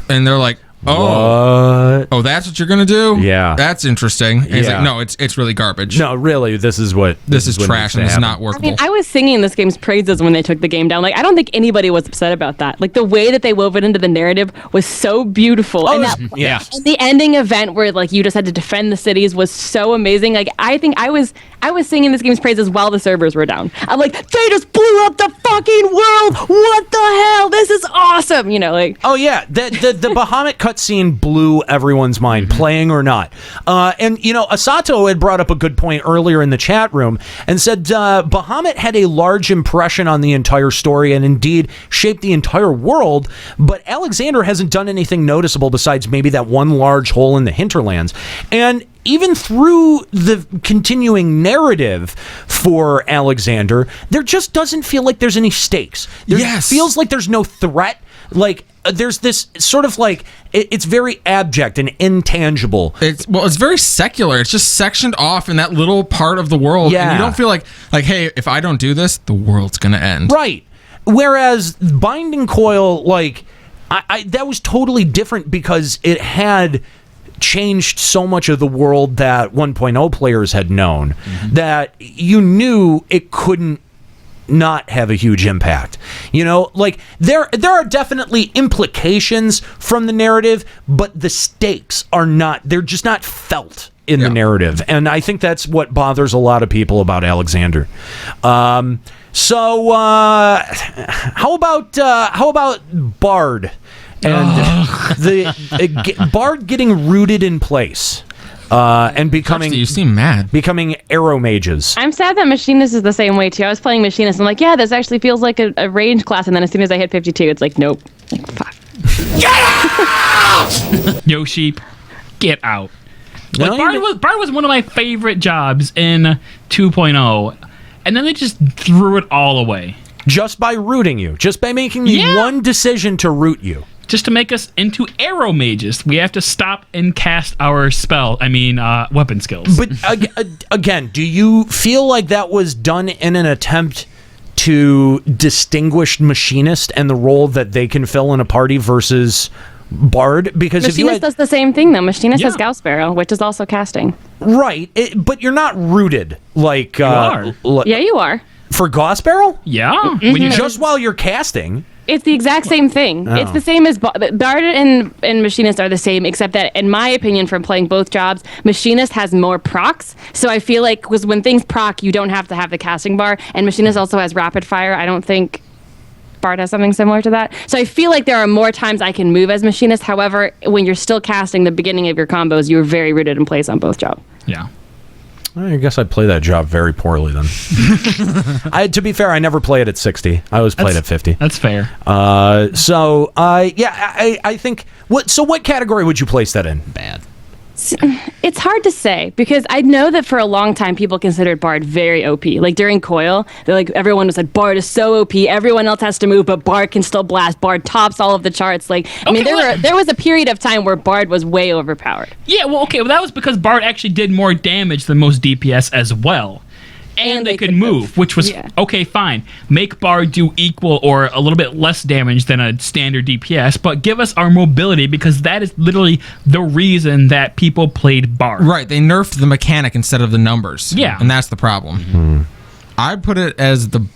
And they're like, oh, that's what you're gonna do? Yeah, that's interesting. And he's like, no, it's really garbage. No, really, this is what this is trash and it's not I workable. mean, I was singing this game's praises when they took the game down. Like, I don't think anybody was upset about that. Like, the way that they wove it into the narrative was so beautiful. And the ending event where, like, you just had to defend the cities was so amazing. Like, I think I was singing this game's praises while the servers were down. I'm like, they just blew up the fucking world. What the hell? This is awesome. You know, like. Oh yeah, the Bahamut cutscene blew everyone's mind, playing or not. And you know, Asato had brought up a good point earlier in the chat room and said Bahamut had a large impression on the entire story and indeed shaped the entire world. But Alexander hasn't done anything noticeable besides maybe that one large hole in the hinterlands. And even through the continuing narrative for Alexander, there just doesn't feel like there's any stakes. There feels like there's no threat. Like, there's this sort of like, it's very abject and intangible. It's very secular. It's just sectioned off in that little part of the world. Yeah. And you don't feel like, hey, if I don't do this, the world's going to end. Right. Whereas Binding Coil, like, I that was totally different because it had changed so much of the world that 1.0 players had known that you knew it couldn't not have a huge impact. You know, like, there are definitely implications from the narrative, but the stakes are not, they're just not felt in the narrative. And I think that's what bothers a lot of people about Alexander. So how about Bard and the Bard getting rooted in place and becoming? You seem mad. Becoming arrow mages. I'm sad that Machinist is the same way too. I was playing Machinist and I'm like, yeah, this actually feels like a range class, and then as soon as I hit 52, it's like, nope. Like, fuck. Yoshi, get out. No, Like, Bard was one of my favorite jobs in 2.0, and then they just threw it all away. Just by rooting you. Just by making the one decision to root you. Just to make us into arrow mages, we have to stop and cast our weapon skills. But again, do you feel like that was done in an attempt to distinguish Machinist and the role that they can fill in a party versus Bard? Because Machinist does the same thing though. Machinist has Gauss Barrel, which is also casting. Right, but you're not rooted like you are. Yeah, you are. For Gauss Barrel? Yeah. When you just while you're casting. It's the exact same thing. Oh. It's the same as Bard and Machinist are the same, except that, in my opinion, from playing both jobs, Machinist has more procs. So I feel like because when things proc, you don't have to have the casting bar, and Machinist also has rapid fire. I don't think Bard has something similar to that. So I feel like there are more times I can move as Machinist. However, when you're still casting the beginning of your combos, you're very rooted in place on both jobs. Yeah. I guess I play that job very poorly then. To be fair, I never played at 60. I always played at 50. That's fair. I think what category would you place that in? Bad. It's hard to say because I know that for a long time people considered Bard very OP. Like during Coil, they're like everyone was like Bard is so OP. Everyone else has to move, but Bard can still blast. Bard tops all of the charts. Like I mean, there was a period of time where Bard was way overpowered. Yeah, well, okay, well that was because Bard actually did more damage than most DPS as well. And they could move, which was okay, fine. Make Bard do equal or a little bit less damage than a standard DPS, but give us our mobility because that is literally the reason that people played Bard. Right, they nerfed the mechanic instead of the numbers. Yeah. And that's the problem. Mm-hmm. I put it as the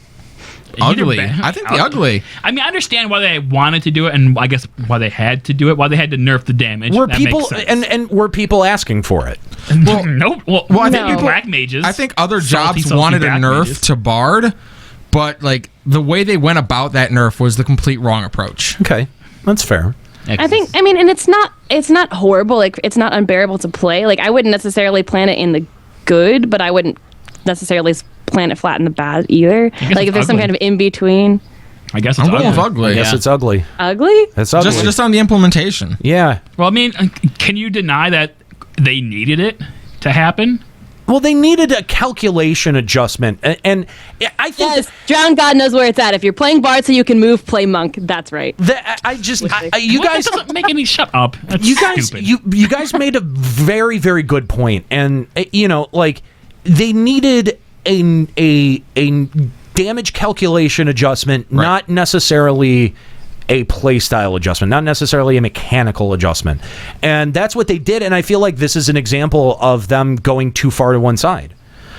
ugly. I think the ugly. I mean, I understand why they wanted to do it, and I guess why they had to do it. Why they had to nerf the damage. Were that people makes sense. and were people asking for it? Well, nope. Well, I think black mages. I think other salty jobs wanted a black nerf mages. to Bard, but like the way they went about that nerf was the complete wrong approach. Okay, that's fair. I think, I mean, and it's not horrible. Like it's not unbearable to play. Like I wouldn't necessarily plan it in the good, but I wouldn't necessarily plan it flat in the bad either. Like if there's some kind of in between. I guess I'm going with ugly. I guess it's ugly. Ugly? It's ugly. Just on the implementation. Yeah. Well, I mean, can you deny that they needed it to happen? Well, they needed a calculation adjustment, and I think Yes, Drowned God knows where it's at. If you're playing Bard so you can move, play Monk. That's right. you Well, guys that doesn't make any. Shut up. That's you guys stupid. you guys made a very, very good point, and like they needed a damage calculation adjustment, not necessarily a play style adjustment, not necessarily a mechanical adjustment. And that's what they did, and I feel like this is an example of them going too far to one side.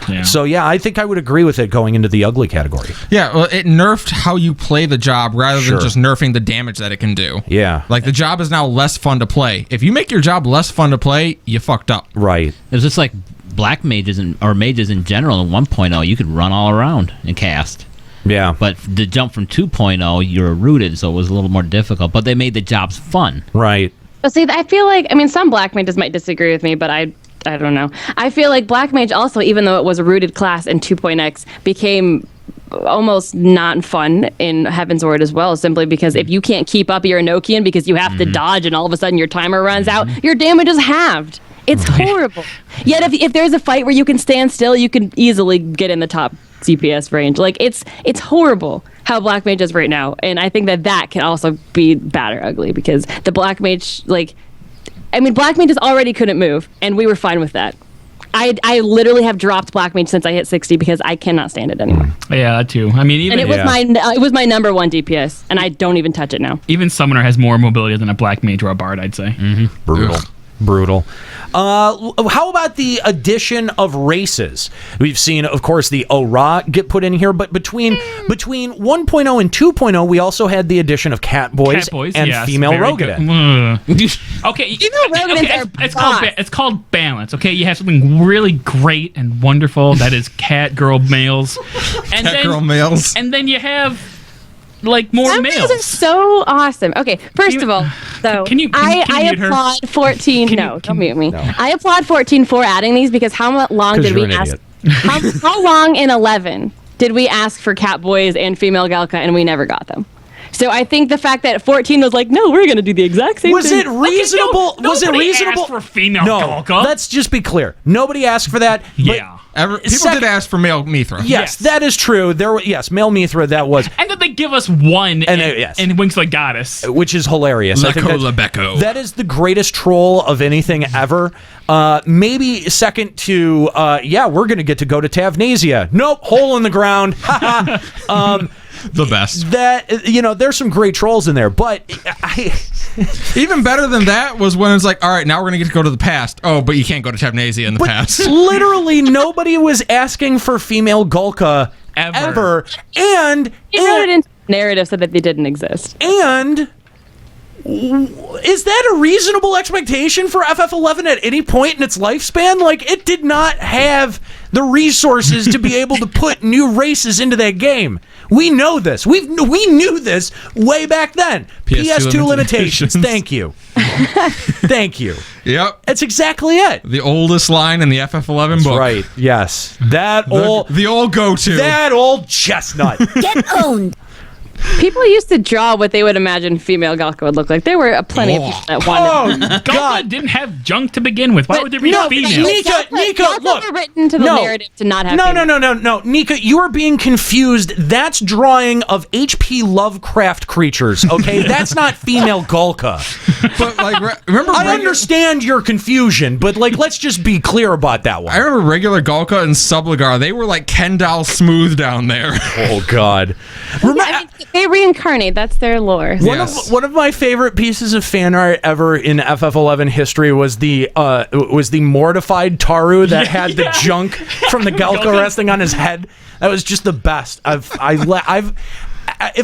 Yeah. So yeah, I think I would agree with it going into the ugly category. Yeah, well, it nerfed how you play the job rather than just nerfing the damage that it can do. Yeah. Like the job is now less fun to play. If you make your job less fun to play, you fucked up. Right. It was just like black mages or mages in general in 1.0, you could run all around and cast. Yeah. But the jump from 2.0, you're rooted, so it was a little more difficult. But they made the jobs fun. Right. But see, I feel like, I mean, some black mages might disagree with me, but I don't know. I feel like black mage also, even though it was a rooted class in 2.x, became almost not fun in Heaven's Word as well, simply because if you can't keep up your Enochian because you have to dodge and all of a sudden your timer runs out, your damage is halved. It's horrible. Yet if there's a fight where you can stand still, you can easily get in the top CPS range. Like it's horrible how black mage is right now, and I think that can also be bad or ugly because the black mage, like, I mean, black mages already couldn't move, and we were fine with that. I literally have dropped black mage since I hit 60 because I cannot stand it anymore. Yeah, that too. I mean, even And it was my number one DPS, and I don't even touch it now. even summoner has more mobility than a black mage or a bard, I'd say. Brutal. How about the addition of races? We've seen, of course, the Ora get put in here, but between 1.0 and 2.0, we also had the addition of Catboys and yes, female very Rogadin. good. Okay, Rogadins it's called balance. Okay, you have something really great and wonderful that is cat girl males, and Girl males. and then you have like more Some males. are so awesome. Okay, first of all, so Can you I mute her? applaud 14. Don't mute me. No. I applaud 14 for adding these because how long 'Cause did you're we an ask? idiot. How long in 11 did we ask for Catboys and female Galka and we never got them? So I think the fact that 14 was like, no, we're going to do the exact same Was thing. it reasonable? Was it nobody reasonable asked for female No, Galka. let's just be clear. Nobody asked for that. but Yeah. People did ask for male Mithra. Yes, that is true. There were male Mithra that was, And then they give us one And, and, yes. and winks like goddess. which is hilarious. I think Lebecco. that is the greatest troll of anything ever. Maybe second to we're gonna get to go to Tavnasia. Nope, hole in the ground. The best. That there's some great trolls in there, but Even better than that was when it's like, all right, now we're going to get to go to the past. Oh, but you can't go to Tavnasia in the past. literally nobody was asking for female Gulka ever. And He wrote it into narrative said that they didn't exist. And is that a reasonable expectation for FF11 at any point in its lifespan? Like, it did not have the resources to be able to put new races into that game. We know this. We knew this way back then. PS2 limitations. Thank you. Thank you. Yep. That's exactly it. The oldest line in the FF11 book. Right. Yes. The old go-to. That old chestnut. Get owned. People used to draw what they would imagine female Galka would look like. There were plenty of people that wanted. Oh, Galka God. didn't have junk to begin with. Why would there be no, female? Nika, look. Were written to the narrative to not have. No. Nika, you are being confused. That's drawing of H.P. Lovecraft creatures. Okay, that's not female Galka. But like, remember? I understand your confusion, but like, let's just be clear about that one. I remember regular Galka and Subligar. They were like Ken doll smooth down there. Oh God. They reincarnate. That's their lore. One of my favorite pieces of fan art ever in FF11 history was the mortified Taru that had the junk from the Galka resting on his head. That was just the best. If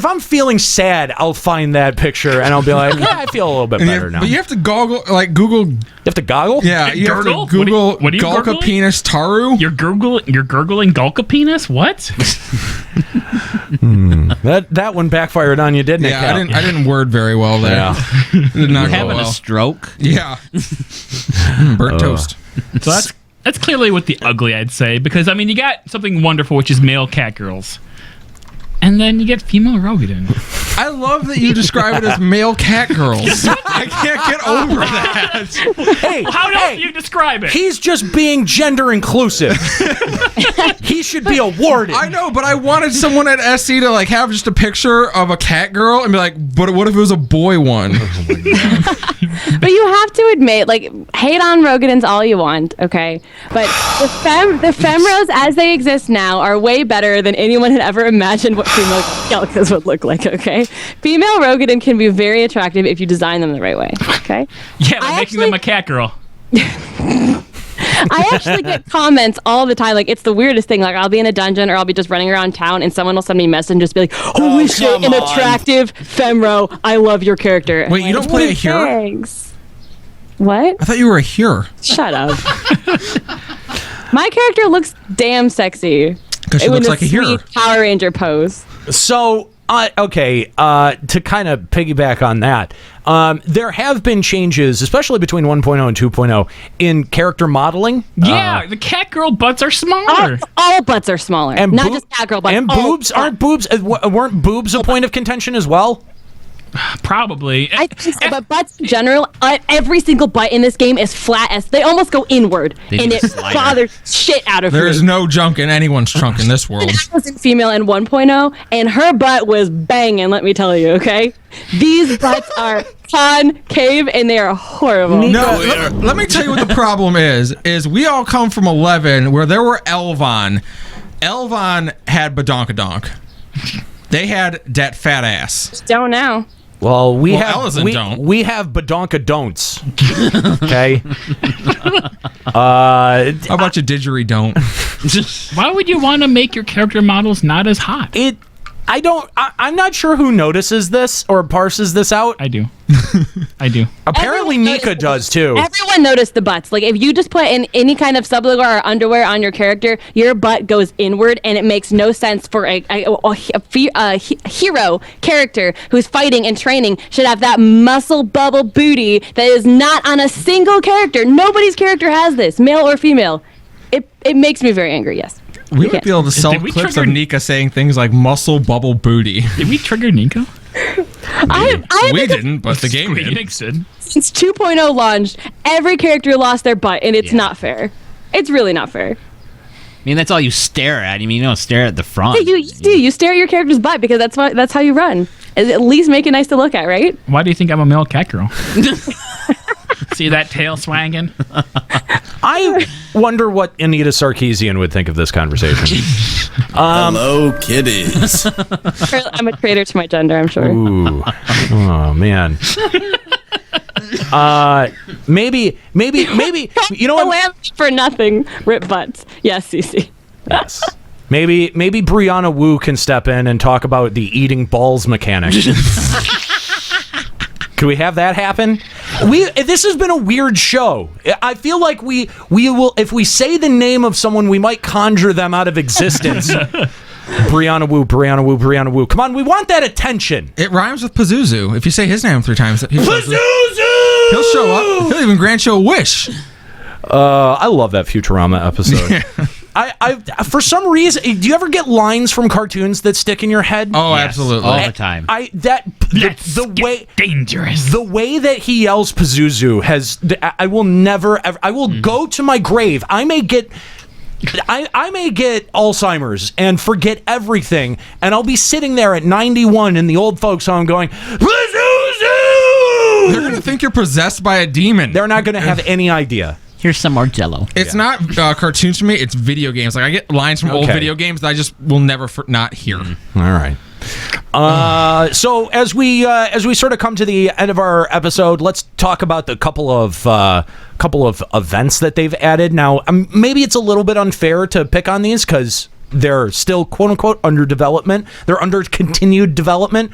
I'm feeling sad, I'll find that picture and I'll be like, yeah, I feel a little bit better now. But you have to Google. You have to goggle? Yeah, you have to Gurgle? Google What are you Galka gurgling? penis Taru. You're gurgling Galka penis? What? That one backfired on you, didn't it? Yeah, Cal? I didn't word very well there. Yeah. Did not go Having well. a stroke. Yeah. Burnt toast. So that's clearly with the ugly, I'd say, because I mean you got something wonderful, which is male cat girls, and then you get female Rogadin. I love that you describe it as male cat girls. I can't get over that. Hey, How else do you describe it? he's just being gender inclusive. He should be awarded. I know, but I wanted someone at SC to like have just a picture of a cat girl and be like, but what if it was a boy one? But you have to admit, like, hate on Rogadins all you want, okay? But the femros as they exist now are way better than anyone had ever imagined what female Galkas would look like, okay? Female Rogadin can be very attractive if you design them the right way, okay? Yeah, by making them a cat girl. I actually get comments all the time, like, it's the weirdest thing. Like, I'll be in a dungeon or I'll be just running around town and someone will send me a message and just be like, holy shit, an attractive femro. I love your character. Wait, you don't play a hero? Thanks. What? I thought you were a hero. Shut up. My character looks damn sexy. Because she looks like a hero. Sweet Power Ranger pose. So, to kind of piggyback on that, there have been changes, especially between 1.0 and 2.0, in character modeling. Yeah, the cat girl butts are smaller. All butts are smaller. And Not just cat girl butts. And all boobs? Weren't boobs a point of contention as well? Probably. I think so, but butts in general, every single butt in this game is flat as they almost go inward, They and need a it slider. bothers shit out of me. There's no junk in anyone's trunk in this world. I was in female in 1.0, and her butt was banging, let me tell you, okay? These butts are concave, and they are horrible. No, let me tell you what the problem is we all come from 11 where there were Elvon. Elvon had Badonkadonk. They had that fat ass. Don't know. Well, we Ellison don't. We have badonka don'ts. Okay. How about you didgeridoo don't? Why would you want to make your character models not as hot? I'm not sure who notices this or parses this out. I do. I do. Apparently Everyone Nika noticed- does too. Everyone noticed the butts. Like, if you just put in any kind of subligar or underwear on your character, your butt goes inward, and it makes no sense for a hero character who's fighting and training should have that muscle bubble booty that is not on a single character. Nobody's character has this, male or female. It makes me very angry, yes. We would be able to sell Did we clips trigger- of Nika saying things like muscle bubble booty. Did we trigger Nico? I We didn't, but the game Square did. Enix did. Since 2.0 launched, every character lost their butt, and it's not fair. It's really not fair. I mean, that's all you stare at. I mean, you don't stare at the front. Yeah, you do. You stare at your character's butt because that's how you run. At least make it nice to look at, right? Why do you think I'm a male cat girl? See that tail swanging? I wonder what Anita Sarkeesian would think of this conversation. Hello, kitties. I'm a traitor to my gender, I'm sure. Ooh. Oh man. Maybe. You know The what? lamb for nothing. Rip butts. Yes, Cece. Yes. Maybe Brianna Wu can step in and talk about the eating balls mechanic. Can we have that happen? This has been a weird show. I feel like we will, if we say the name of someone, we might conjure them out of existence. Brianna Wu. Come on, we want that attention. It rhymes with Pazuzu. If you say his name 3 times, Pazuzu! He'll show up. He'll even grant you a wish. I love that Futurama episode. I for some reason, do you ever get lines from cartoons that stick in your head? Oh, yes, absolutely, all the time. The way dangerous. The way that he yells Pazuzu has. I will never ever. I will go to my grave. I may get Alzheimer's and forget everything, and I'll be sitting there at 91 in the old folks' home going Pazuzu. They're gonna think you're possessed by a demon. They're not gonna have any idea. Here's some more Jello. It's not cartoons for me. It's video games. Like I get lines from old video games that I just will never not hear. All right. So as we sort of come to the end of our episode, let's talk about the couple of events that they've added. Now, maybe it's a little bit unfair to pick on these because they're still quote unquote under development. They're under continued development.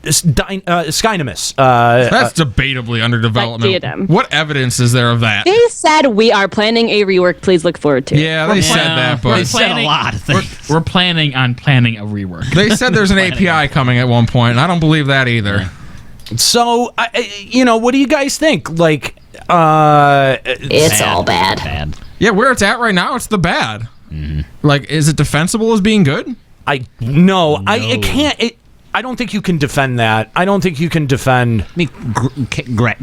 Skynimus. That's debatably under development. Diadem. What evidence is there of that? They said we are planning a rework. Please look forward to it. Yeah, they said that, but they said a lot of things. We're planning on planning a rework. They said there's an API coming at one point, and I don't believe that either. So, what do you guys think? Like, it's all bad. Yeah, where it's at right now, it's the bad. Mm-hmm. Like, is it defensible as being good? No. I can't. I don't think you can defend that. I don't think you can defend. I mean,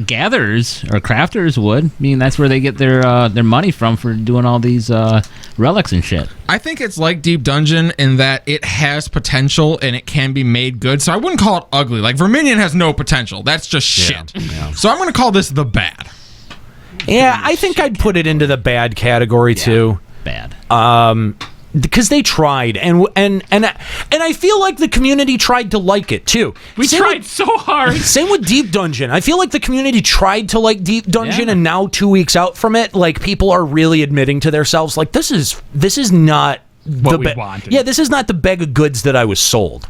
gatherers or crafters would. I mean, that's where they get their money from for doing all these relics and shit. I think it's like Deep Dungeon in that it has potential and it can be made good. So I wouldn't call it ugly. Like Verminion has no potential. That's just shit. Yeah. So I'm going to call this the bad. Yeah, I think I'd put it into the bad category too. Bad. Because they tried, and I feel like the community tried to like it too. We tried so hard. Same with Deep Dungeon. I feel like the community tried to like Deep Dungeon, and now 2 weeks out from it, like people are really admitting to themselves, like this is not what we wanted. Yeah, this is not the bag of goods that I was sold,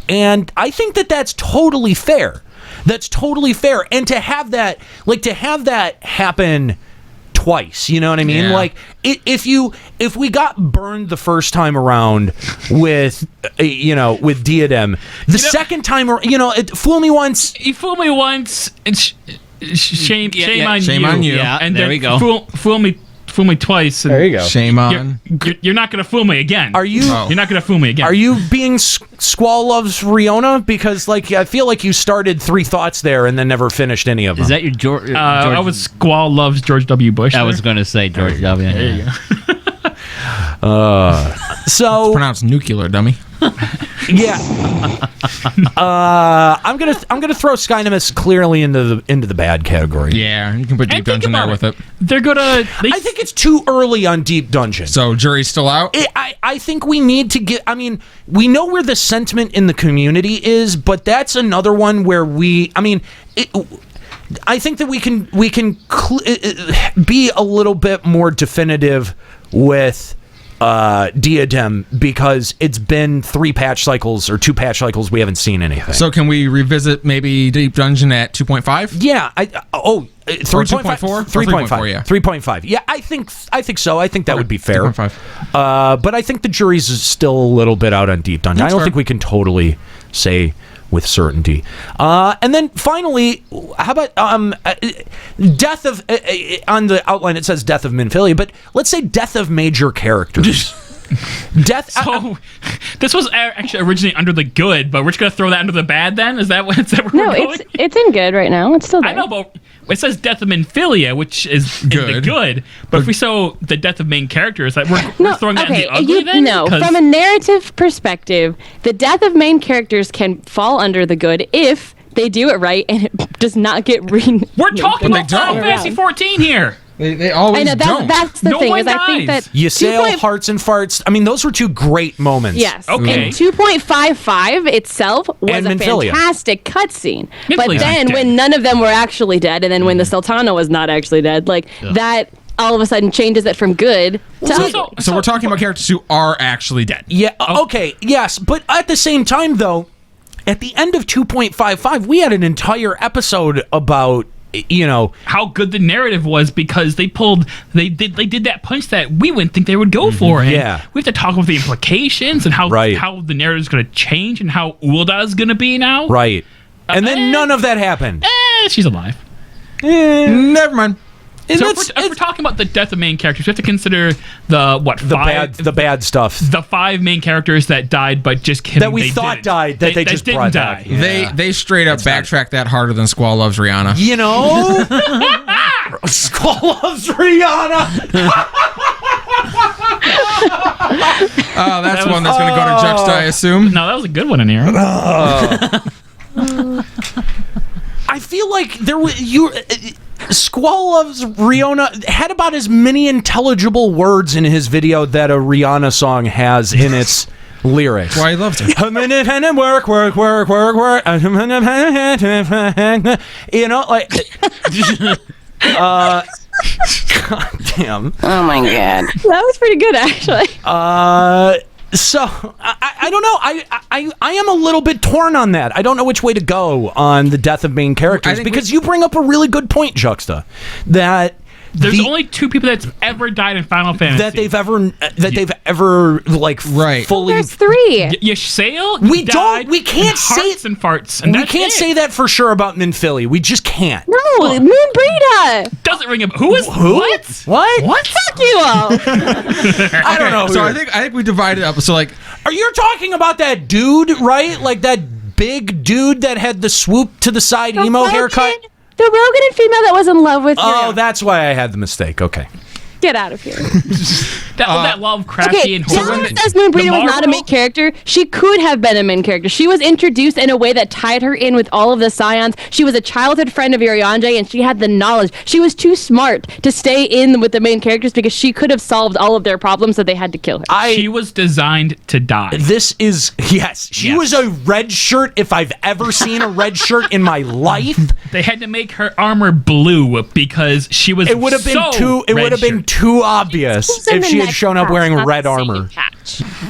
and I think that that's totally fair. That's totally fair, and to have that happen twice, you know what I mean? Yeah. Like if we got burned the first time around with with Diadem, the second time fool me once, you fool me once, and shame on you. Yeah, and there then we go. Fool me twice. And there you go. Shame on. You're not gonna fool me again. Are you? Oh. You're not gonna fool me again. Are you being Squall loves Riona? Because I feel like you started 3 thoughts there and then never finished any of them. Is that your George? I was Squall loves George W. Bush. I was going to say George W. There you go. So it's pronounced nuclear, dummy. Yeah. I'm gonna throw Skynimus clearly into the bad category. Yeah, you can put Deep Dungeon there with it. They're gonna. I think it's too early on Deep Dungeon. So jury's still out. I think we need to get. I mean, we know where the sentiment in the community is, but that's another one where I think that we can be a little bit more definitive with Diadem because it's been 3 patch cycles or 2 patch cycles we haven't seen anything. So can we revisit maybe Deep Dungeon at 2.5? Yeah. 3.5? 3.5. Yeah. 3.5. Yeah, I think so. I think that would be fair. 3.5. But I think the jury's still a little bit out on Deep Dungeon. That's I don't fair. think we can totally say with certainty. And then finally, how about death of on the outline it says death of Minfilia, but let's say death of major characters. Death. So this was actually originally under the good, but we're just gonna throw that under the bad. Then is that where we're going? it's in good right now. It's still there. I know, but it says death of Minfilia, which is in the good. But if we saw the death of main characters, like we're throwing that in the ugly. Then from a narrative perspective, the death of main characters can fall under the good if they do it right and it does not get We're talking about Final Fantasy XIV here. They always I know don't. That's the thing. Is I think that Ysayle, Hearts and Farts. I mean, those were 2 great moments. Yes. Okay. And 2.55 itself was a fantastic cutscene. But then when none of them were actually dead, and then when the Sultana was not actually dead, that all of a sudden changes it from good to ugly. So we're talking about characters who are actually dead. Yeah. Okay. Yes, but at the same time, though, at the end of 2.55, we had an entire episode about how good the narrative was because they did that punch that we wouldn't think they would go for. And we have to talk about the implications and how the narrative is going to change and how Ulda is going to be now. Right. And then none of that happened. She's alive. Never mind. So if we're talking about the death of main characters, we have to consider the bad stuff. The 5 main characters that died, but just kidding. That we thought died, that they just brought die. back. Yeah. They straight up backtrack that harder than Squall Loves Rihanna. Squall Loves Rihanna. Oh, that's one that's going to go to Juxta, I assume. No, that was a good one in here. I feel like there was Squall Loves Rihanna had about as many intelligible words in his video that a Rihanna song has in its lyrics. Why he loves it. God damn. Oh my god. That was pretty good, actually. So I don't know. I am a little bit torn on that. I don't know which way to go on the death of main characters because you bring up a really good point, Juxta, that there's only 2 people that's ever died in Final Fantasy that they've ever like fully. There's 3. Ysayle. We can't say and farts. And we can't say that for sure about Minfili. We just can't. No, Moonbrita doesn't ring a. Who is what? What? Fuck you all. I don't know. So I think we divided up. So like, are you talking about that dude, right? Like that big dude that had the swoop to the side emo haircut? The Rogan female that was in love with you. Oh, that's why I had the mistake. Okay. Get out of here. that Lovecraftian horror. Someone says Moonbrita was not a main character. She could have been a main character. She was introduced in a way that tied her in with all of the Scions. She was a childhood friend of Urianger, and she had the knowledge. She was too smart to stay in with the main characters because she could have solved all of their problems, so they had to kill her. She was designed to die. This is, she was a red shirt if I've ever seen a red shirt in my life. They had to make her armor blue because she was It would have been too obvious if she had shown up wearing red armor.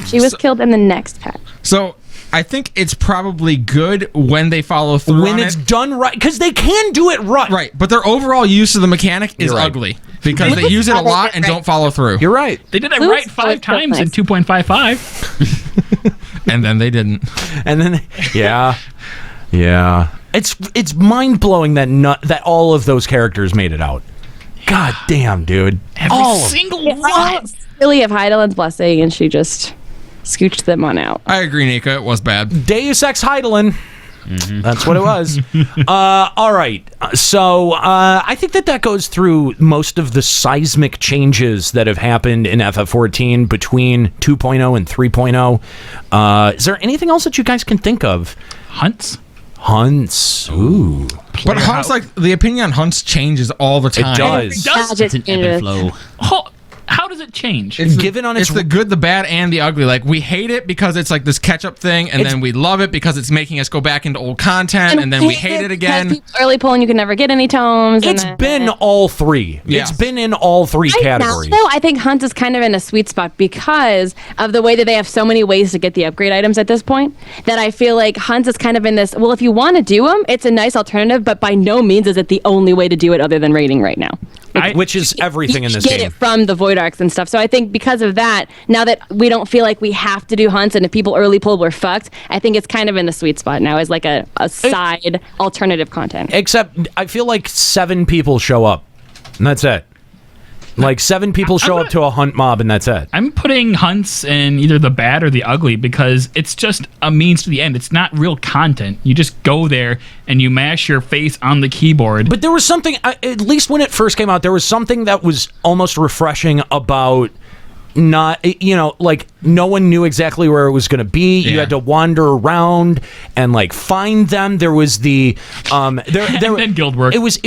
She was killed in the next patch. So I think it's probably good when they follow through when it's done right, because they can do it right. Right, but their overall use of the mechanic is ugly because they use it a lot and don't follow through. You're right. They did it right 5 times in 2.55. And then they didn't. And then yeah. It's mind blowing that all of those characters made it out. God damn, dude. Every single one. Really of Heidelin's blessing, and she just scooched them on out. I agree, Nika. It was bad. Deus Ex Heidelin. That's what it was. All right. So I think that goes through most of the seismic changes that have happened in FF14 between 2.0 and 3.0. Is there anything else that you guys can think of? Hunts. Ooh. But Hunts, like, the opinion on Hunts changes all the time. It does. It's an ebb and flow. How does it change? It's given on it's the good, the bad, and the ugly. Like, we hate it because it's like this catch-up thing, and then we love it because it's making us go back into old content, and then we hate it again. Early pull, and you can never get any tomes. It's been all 3. Yes. It's been in all 3 categories. Now, I think Hunt is kind of in a sweet spot because of the way that they have so many ways to get the upgrade items at this point, that I feel like Hunt is kind of in this, well, if you want to do them, it's a nice alternative, but by no means is it the only way to do it other than raiding right now. Which is everything in this game. You get it from the Void Arcs and stuff. So I think because of that, now that we don't feel like we have to do hunts, and if people early pull, we're fucked, I think it's kind of in the sweet spot now as like a side alternative content. Except I feel like 7 people show up, and that's it. Like 7 people show up to a hunt mob, and that's it. I'm putting hunts in either the bad or the ugly because it's just a means to the end. It's not real content. You just go there and you mash your face on the keyboard. But there was something, at least when it first came out, there was something that was almost refreshing about not, like no one knew exactly where it was going to be. You had to wander around and like find them. There was the and then guild work. It was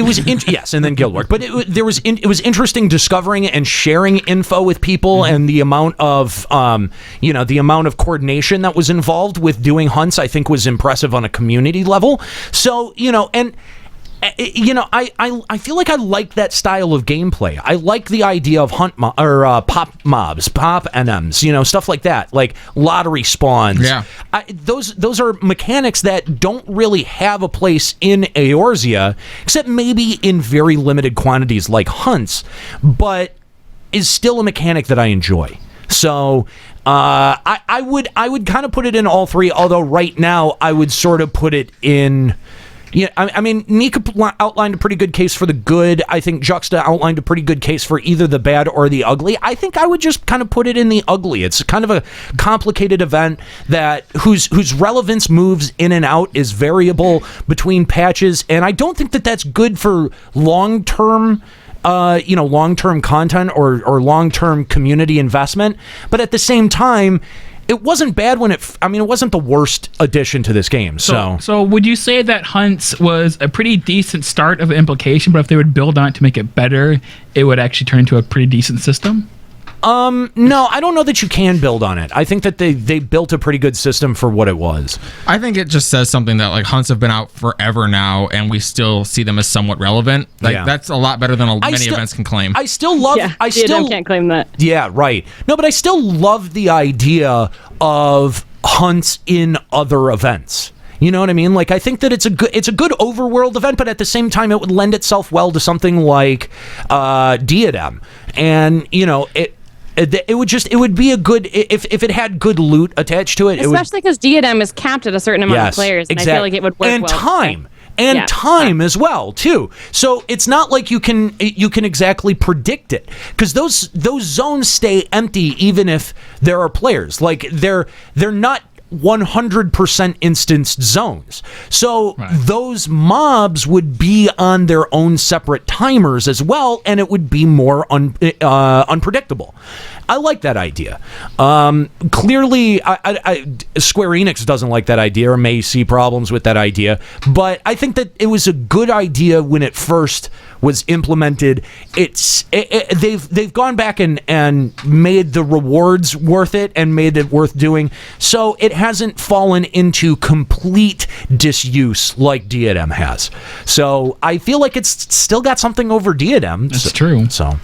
yes, and then guild work. But it was interesting discovering and sharing info with people, and the amount of the amount of coordination that was involved with doing hunts, I think, was impressive on a community level. So and I feel like I like that style of gameplay. I like the idea of pop mobs, pop NMs, stuff like that, like lottery spawns. Yeah. Those are mechanics that don't really have a place in Eorzea, except maybe in very limited quantities like hunts, but is still a mechanic that I enjoy. So I would kind of put it in all three, although right now I would sort of put it in. Yeah, I mean, Nika outlined a pretty good case for the good. I think Juxta outlined a pretty good case for either the bad or the ugly. I think I would just kind of put it in the ugly. It's kind of a complicated event that whose relevance moves in and out, is variable between patches, and I don't think that that's good for long-term long-term content or long-term community investment. But at the same time, it wasn't bad when it wasn't the worst addition to this game. So would you say that Hunts was a pretty decent start of implication, but if they would build on it to make it better, it would actually turn into a pretty decent system? No, I don't know that you can build on it. I think that they built a pretty good system for what it was. I think it just says something that like hunts have been out forever now, and we still see them as somewhat relevant. Like that's a lot better than many events can claim. I still love. Yeah, I still can't claim that. Yeah, right. No, but I still love the idea of hunts in other events. You know what I mean? Like, I think that it's a good overworld event, but at the same time, it would lend itself well to something like Diadem, and it would be a good if it had good loot attached to it. Especially because Diadem is capped at a certain amount of players, and I feel like it would work and well. time as well too. So it's not like you can exactly predict it, because those zones stay empty even if there are players. Like they're not 100% instanced zones. So those mobs would be on their own separate timers as well, and it would be more unpredictable. I like that idea. Clearly, Square Enix doesn't like that idea or may see problems with that idea, but I think that it was a good idea when it first was implemented. They've gone back and made the rewards worth it and made it worth doing, so it hasn't fallen into complete disuse like Diadem has. So I feel like it's still got something over Diadem. That's true. So,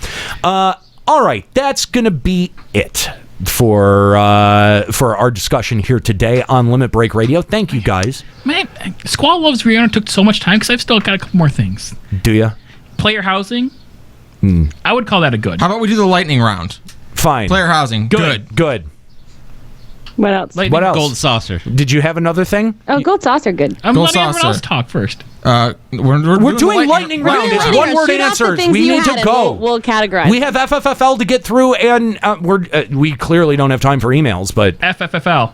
all right, that's gonna be it for our discussion here today on Limit Break Radio. Thank you, guys. Man, Squall Loves Rihanna took so much time because I've still got a couple more things. Do you? Player housing. I would call that a good. How about we do the lightning round? Fine. Player housing. Good. What else? What else? Gold saucer. Did you have another thing? Oh, gold saucer, good. I'm Gold letting everyone saucer. else talk first. We're doing lightning round. It's Lightning one round. word Shoot off the answers. things We you need had to and go. We'll categorize. We have FFFL to get through, and we clearly don't have time for emails. But FFFL.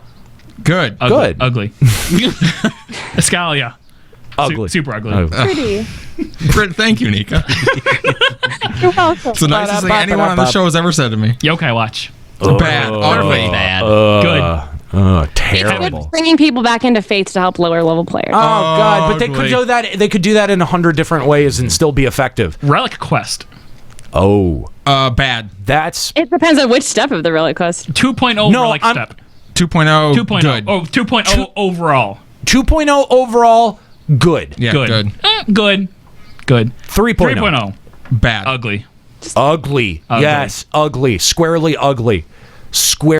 Good. Good. Ugly. Escalia. ugly. Super ugly. Oh. Pretty. Thank you, Nika. You're welcome. It's the nicest thing anyone on the show has ever said to me. Yokai Watch. Bad. Ugly. Bad. Good. Terrible. Bringing people back into faiths to help lower level players. Oh God! But they Ugly. could do that. They could do that in 100 different ways and still be effective. Relic Quest. Oh, Bad. that's It depends on which step of the relic quest. 2.0 No, Relic I'm- Step. 2.0. 2.0. Good. Oh, 2.0 overall. 2.0 overall. Good. Yeah, Good. good. Good. 3.0. 3.0. Bad. Ugly. Ugly. Ugly. Yes, ugly. Squarely ugly. Square.